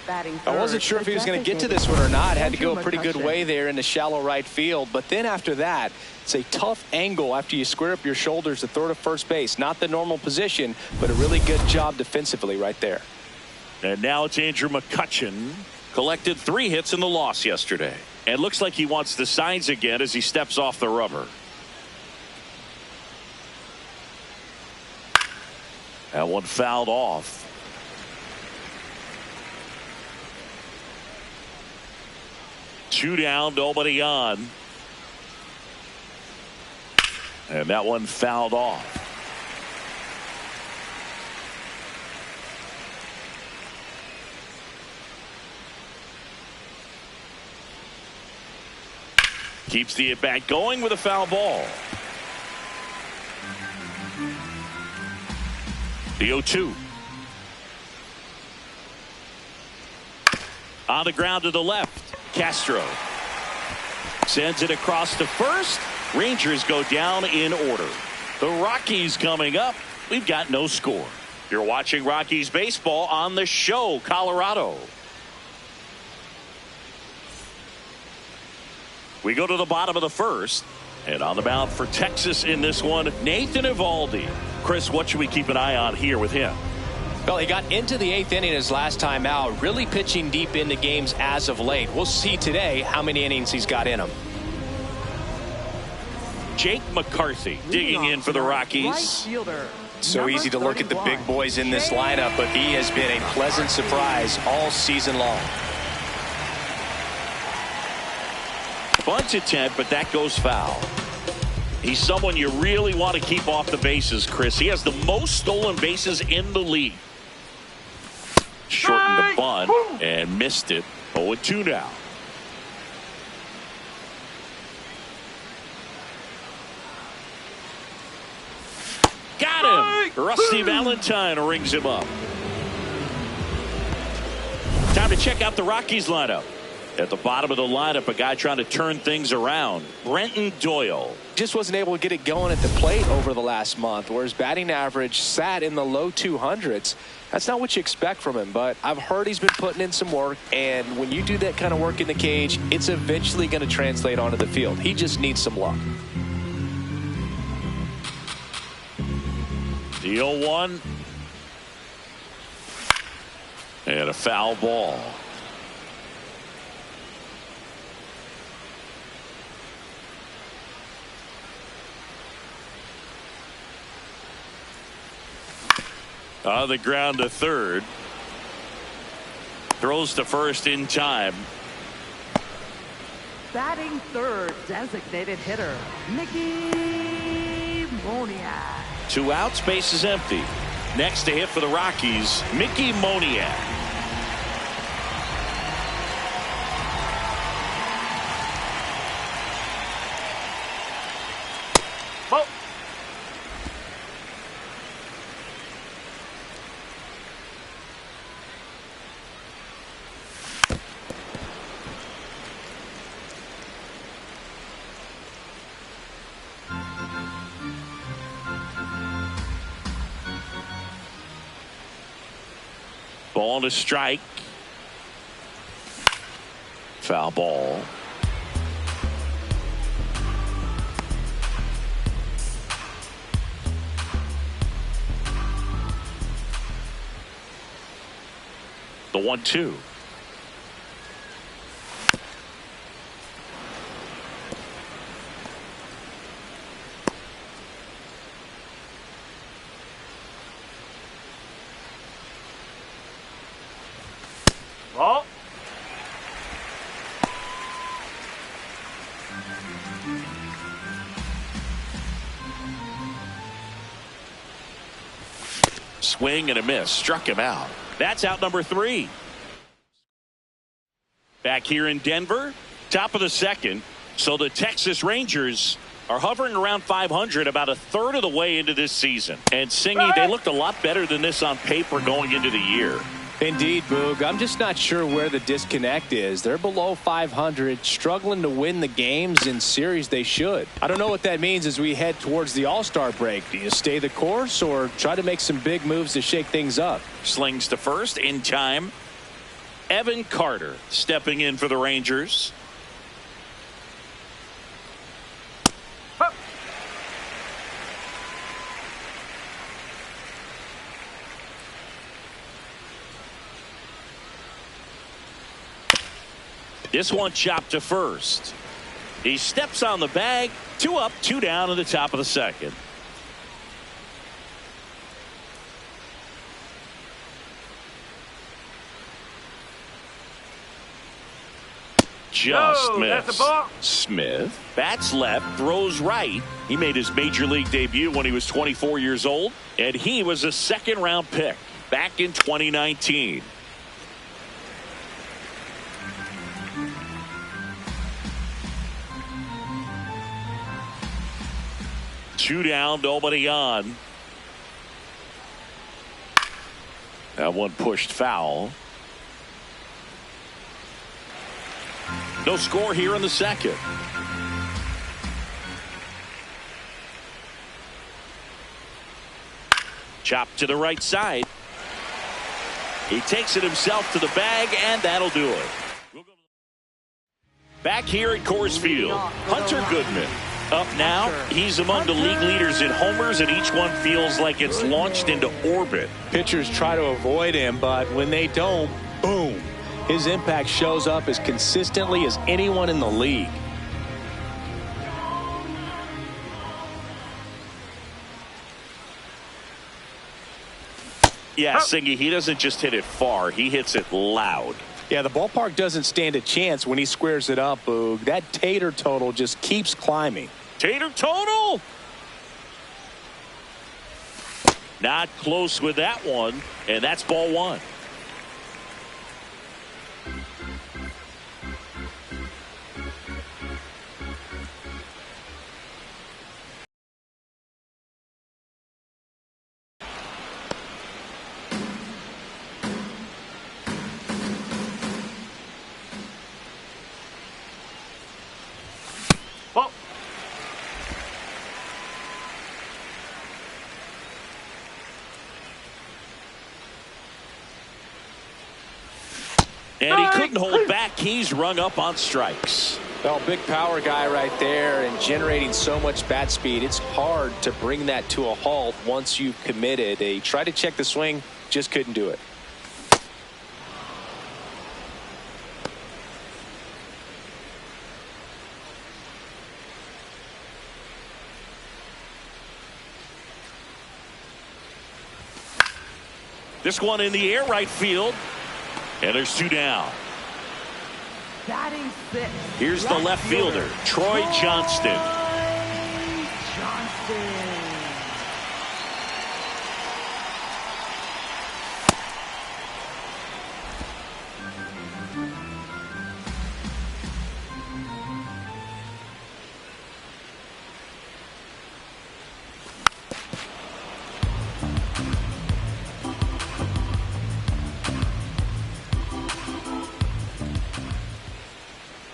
Batting I wasn't third, sure if he was going to get to this one or not. Had to go a pretty good way there in the shallow right field. But then after that, it's a tough angle after you square up your shoulders to throw to first base. Not the normal position, but a really good job defensively right there. And now it's Andrew McCutchen. Collected 3 hits in the loss yesterday. And looks like he wants the signs again as he steps off the rubber. That one fouled off. Two down, nobody on. And that one fouled off. Keeps the at-bat going with a foul ball. The 0-2. On the ground to the left. Castro sends it across to first. Rangers go down in order. The Rockies coming up. We've got no score. You're watching Rockies baseball on the show, Colorado. We go to the bottom of the first. And on the mound for Texas in this one, Nathan Eovaldi. Chris, what should we keep an eye on here with him? Well, he got into the 8th inning his last time out, really pitching deep into games as of late. We'll see today how many innings he's got in him. Jake McCarthy digging in for the Rockies. So easy to look at the big boys in this lineup, but he has been a pleasant surprise all season long. Bunt attempt, but that goes foul. He's someone you really want to keep off the bases, Chris. He has the most stolen bases in the league. Shortened the bunt and missed it. 0-2 now. Got him. Rusty Valentine rings him up. Time to check out the Rockies lineup. At the bottom of the lineup, a guy trying to turn things around. Brenton Doyle. Just wasn't able to get it going at the plate over the last month, where his batting average sat in the low 200s. That's not what you expect from him, but I've heard he's been putting in some work, and when you do that kind of work in the cage, it's eventually going to translate onto the field. He just needs some luck. The 0-1. And a foul ball. On the ground to third. Throws to first in time. Batting third, designated hitter, Mickey Moniak. 2 outs, base is empty. Next to hit for the Rockies, Mickey Moniak. Well, Ball to strike. Foul ball. The 1-2. well, Swing and a miss. Struck him out. That's out number 3. Back here in Denver, top of the second. So the Texas Rangers are hovering around 500 about a third of the way into this season. And Singy, they looked a lot better than this on paper going into the year. Indeed, Boog. I'm just not sure where the disconnect is. They're below 500, struggling to win the games in series they should. I don't know what that means as we head towards the All-Star break. Do you stay the course or try to make some big moves to shake things up? Slings to first in time. Evan Carter stepping in for the Rangers. This one chopped to first. He steps on the bag. 2 up, 2 down in the top of the second. Just missed. That's a ball. Smith bats left, throws right. He made his major league debut when he was 24 years old, and he was a second-round pick back in 2019. Two down, nobody on. That one pushed foul. No score here in the second. Chop to the right side. He takes it himself to the bag, and that'll do it. Back here at Coors Field, Hunter Goodman. Up now, he's among the league leaders in homers, and each one feels like it's launched into orbit. Pitchers try to avoid him, but when they don't, boom. His impact shows up as consistently as anyone in the league. Yeah, Singy, he doesn't just hit it far. He hits it loud. Yeah, the ballpark doesn't stand a chance when he squares it up, Boog. That Tater total just keeps climbing. Tater total! Not close with that one, and that's ball one. Ball. And he couldn't hold back. He's rung up on strikes. Well, big power guy right there and generating so much bat speed. It's hard to bring that to a halt once you've committed. He tried to check the swing, just couldn't do it. This one in the air, right field. And there's 2 down. Batting 6. Here's the left fielder, Troy Johnston. Johnston.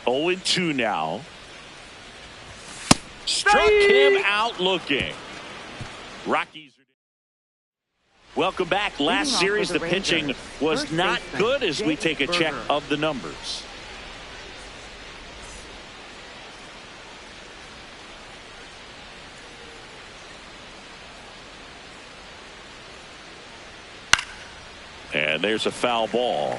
0-2 now. Struck him out looking. Rockies. Welcome back. Last series, the pitching was not good as we take a check of the numbers. And there's a foul ball.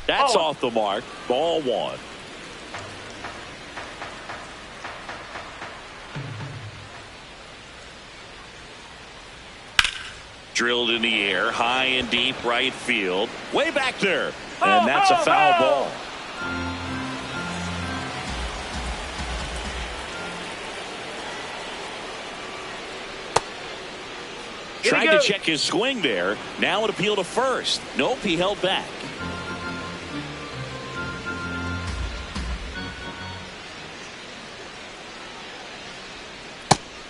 That's off the mark. Ball 1. Drilled in the air, high and deep right field. Way back there. And that's a foul ball. Trying to check his swing there. Now an appeal to first. Nope, he held back.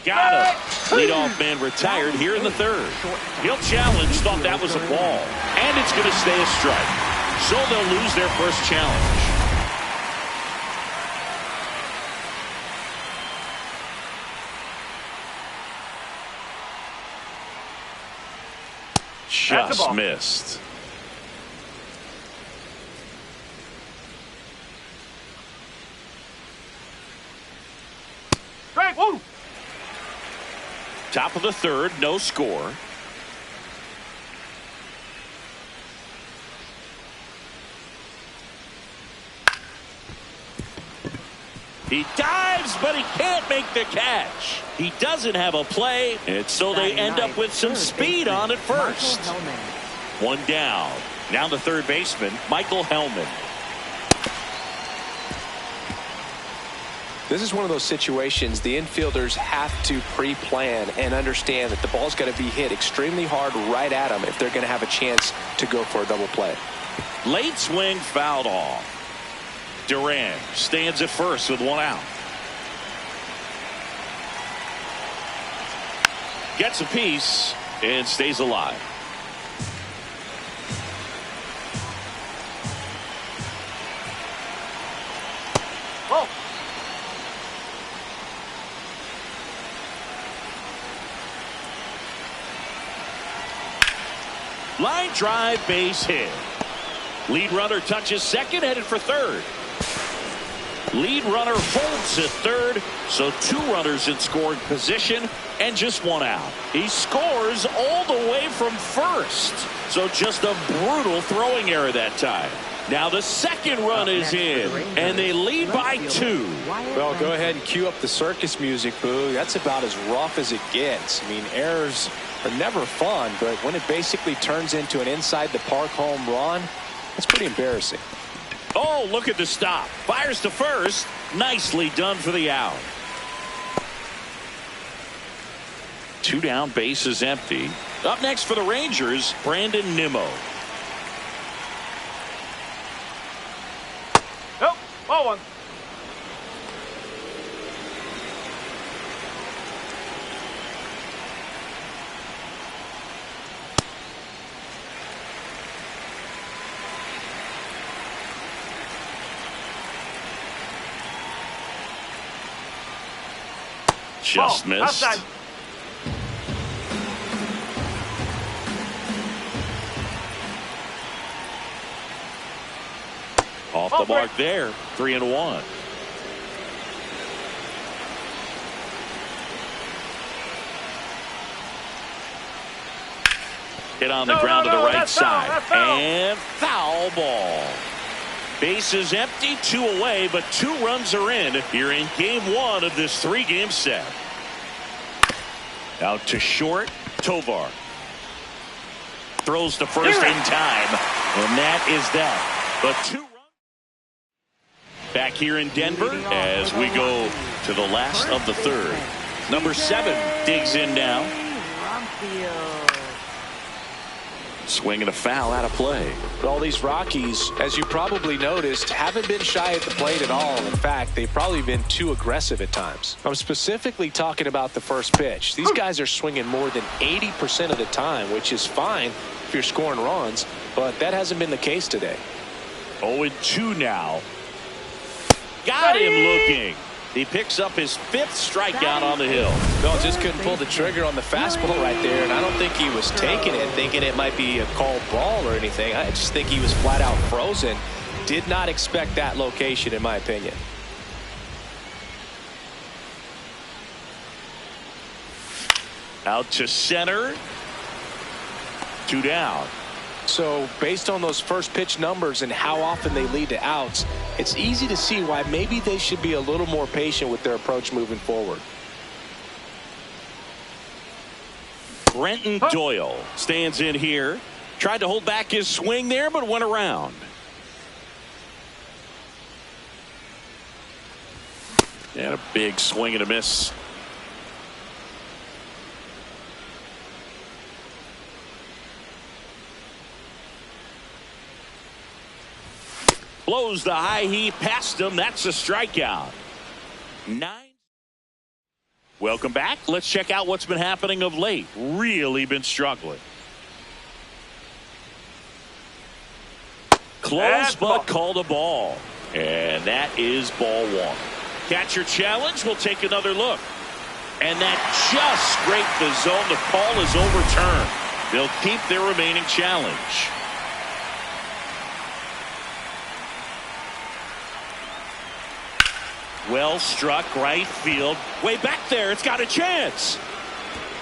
Got him. Leadoff man retired here in the third. He'll challenge, thought that was a ball. And it's going to stay a strike. So they'll lose their first challenge. Just missed. Strike. Woo. Top of the third, no score. He dives, but he can't make the catch. He doesn't have a play, and so they end up with some speed on at first. One down. Now the third baseman, Michael Hellman. This is one of those situations the infielders have to pre-plan and understand that the ball's got to be hit extremely hard right at them if they're going to have a chance to go for a double play. Late swing fouled off. Duran stands at first with one out. Gets a piece and stays alive. Whoa. Line drive, base hit. Lead runner touches second, headed for third. Lead runner holds at third, so two runners in scoring position and just one out. He scores all the way from first, so just a brutal throwing error that time. Now the second run is in, and they lead by 2. Well, go ahead and cue up the circus music, Boo. That's about as rough as it gets. I mean, errors are never fun, but when it basically turns into an inside the park home run, it's pretty embarrassing. Oh, look at the stop. Fires to first. Nicely done for the out. 2 down, base is empty. Up next for the Rangers, Brandon Nimmo. Nope. Ball one. Just missed. Outside. Off the mark there. 3-1. Hit on the ground to the right side. And foul ball. Base is empty, 2 away, but 2 runs are in here in game 1 of this 3-game set. Out to short, Tovar. Throws to first in time, and that is that. But 2 runs. Back here in Denver as we go to the last of the third. Number 7 digs in now. Swing and a foul out of play. All these Rockies, as you probably noticed, haven't been shy at the plate at all. In fact, they've probably been too aggressive at times. I'm specifically talking about the first pitch. These guys are swinging more than 80% of the time, which is fine if you're scoring runs, but that hasn't been the case today. 0-2 now. Got him looking. He picks up his 5th strikeout on the hill. No, just couldn't pull the trigger on the fastball right there, and I don't think he was taking it, thinking it might be a called ball or anything. I just think he was flat out frozen. Did not expect that location, in my opinion. Out to center. 2 down. So based on those first pitch numbers and how often they lead to outs, it's easy to see why maybe they should be a little more patient with their approach moving forward. Brenton Doyle stands in here. Tried to hold back his swing there, but went around. And a big swing and a miss. Blows the high heat past him. That's a strikeout. 9. Welcome back. Let's check out what's been happening of late. Really been struggling. Close, but called a ball. And that is ball one. Catcher challenge. We'll take another look. And that just scraped the zone. The call is overturned. They'll keep their remaining challenge. Well struck right field. Way back there. It's got a chance.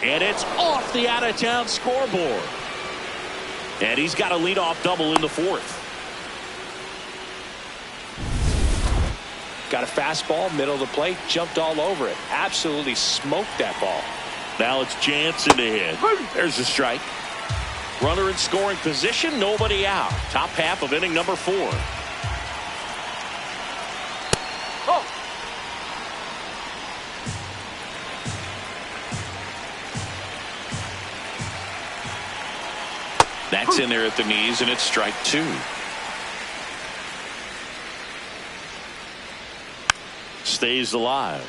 And it's off the out-of-town scoreboard. And he's got a leadoff double in the fourth. Got a fastball, middle of the plate, jumped all over it. Absolutely smoked that ball. Now it's Jansen to hit. There's a strike. Runner in scoring position, nobody out. Top half of inning number 4. Oh. That's in there at the knees, and it's strike 2. Stays alive.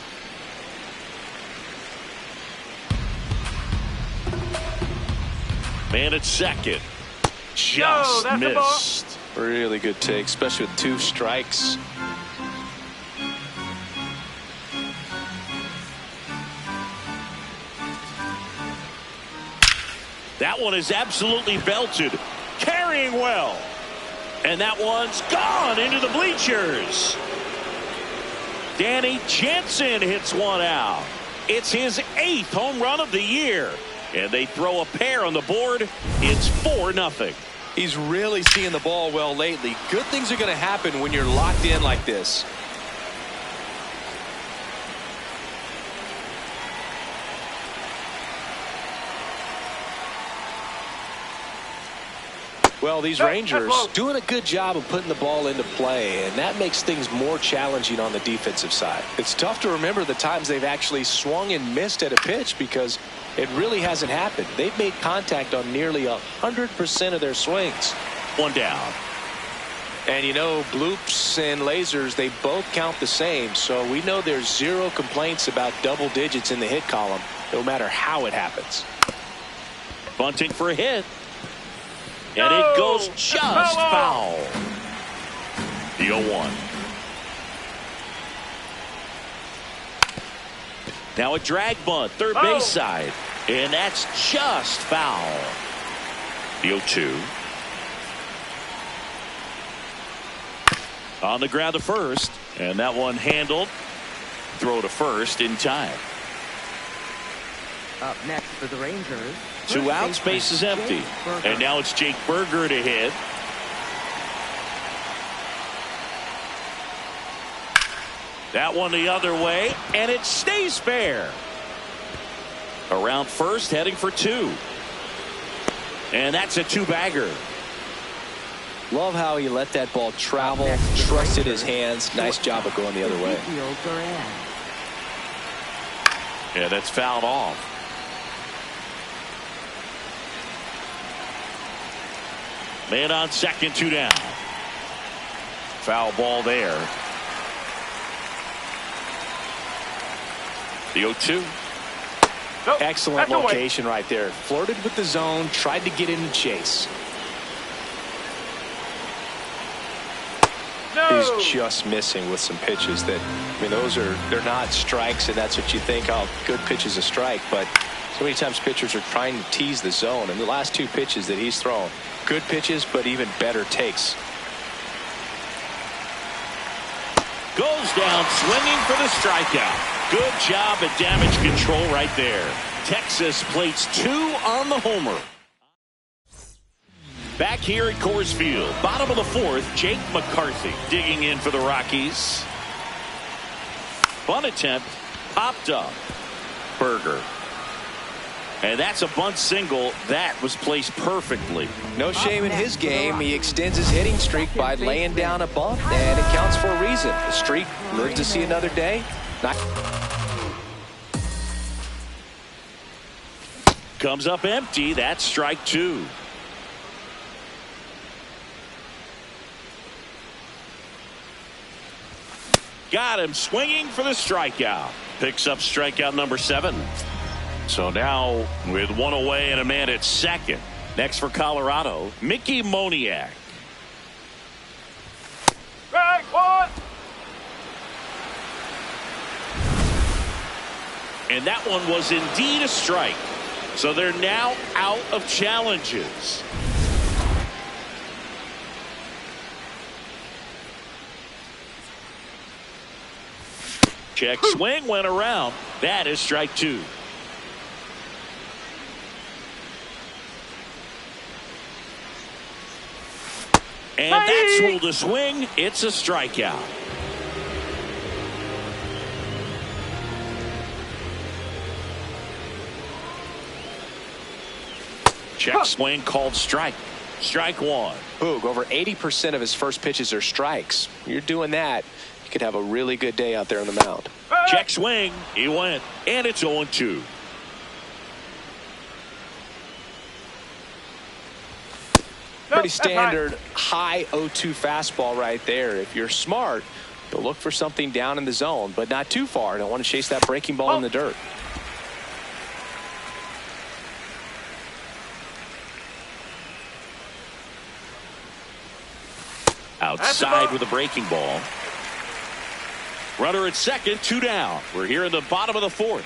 Man at second. Just missed. Really good take, especially with 2 strikes. That one is absolutely belted. Carrying well. And that one's gone into the bleachers. Danny Jansen hits one out. It's his 8th home run of the year. And they throw a pair on the board. It's 4-0. He's really seeing the ball well lately. Good things are going to happen when you're locked in like this. Well, these Rangers doing a good job of putting the ball into play, and that makes things more challenging on the defensive side. It's tough to remember the times they've actually swung and missed at a pitch because it really hasn't happened. They've made contact on nearly 100% of their swings. One down. And you know, bloops and lasers, they both count the same, so we know there's 0 complaints about double digits in the hit column, no matter how it happens. Bunting for a hit. And it goes just foul. The 0-1. Now a drag bunt, third base side. And that's just foul. The 0-2. On the ground to first. And that one handled. Throw to first in time. Up next for the Rangers. 2 outs, base is empty. And now it's Jake Berger to hit. That one the other way, and it stays fair. Around first, heading for 2. And that's a 2-bagger. Love how he let that ball travel, trusted his hands. Nice job of going the other way. Yeah, that's fouled off. Man on second, 2 down. Foul ball there. The 0-2. Excellent location right there. Flirted with the zone, tried to get in and chase. He's just missing with some pitches that, I mean, they're not strikes, and that's what you think, oh, good pitch is a strike, but so many times pitchers are trying to tease the zone, and the last 2 pitches that he's thrown, good pitches, but even better takes. Goes down swinging for the strikeout. Good job at damage control right there. Texas plates 2 on the homer. Back here at Coors Field, bottom of the 4th, Jake McCarthy digging in for the Rockies. Bunt attempt, popped up. Berger. And that's a bunt single that was placed perfectly. No shame in his game. He extends his hitting streak by laying down a bunt, and it counts for a reason. The streak lives to see another day. Comes up empty. That's strike 2. Got him swinging for the strikeout. Picks up strikeout number 7. So now with one away and a man at second. Next for Colorado, Mickey Moniak. Strike one. And that one was indeed a strike. So they're now out of challenges. Check swing went around. That is strike 2. And that's ruled a swing. It's a strikeout. Check swing called strike. Strike 1. Boog, over 80% of his first pitches are strikes. You're doing that, you could have a really good day out there on the mound. Check swing. He went. And it's 0-2. Pretty standard high 0-2 fastball right there. If you're smart, you'll look for something down in the zone, but not too far. Don't want to chase that breaking ball in the dirt. Outside with a breaking ball. Runner at second, 2 down. We're here in the bottom of the 4th.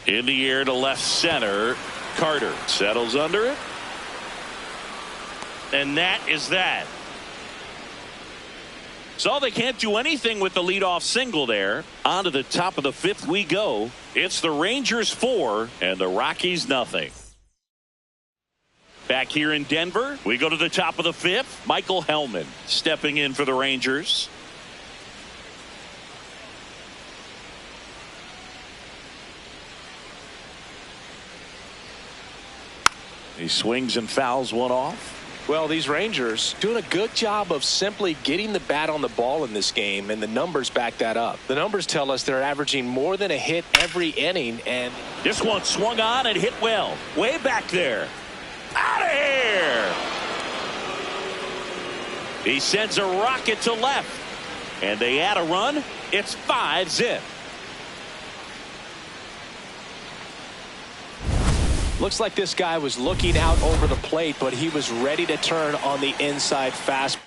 In the air to left center. Carter settles under it. And that is that. So they can't do anything with the leadoff single there. On to the top of the 5th we go. It's the Rangers 4 and the Rockies nothing. Back here in Denver, we go to the top of the 5th. Michael Hellman stepping in for the Rangers. He swings and fouls one off. Well, these Rangers doing a good job of simply getting the bat on the ball in this game, and the numbers back that up. The numbers tell us they're averaging more than a hit every inning, and this one swung on and hit well. Way back there. Out of here. He sends a rocket to left. And they add a run. It's 5-zip. Looks like this guy was looking out over the plate, but he was ready to turn on the inside fastball.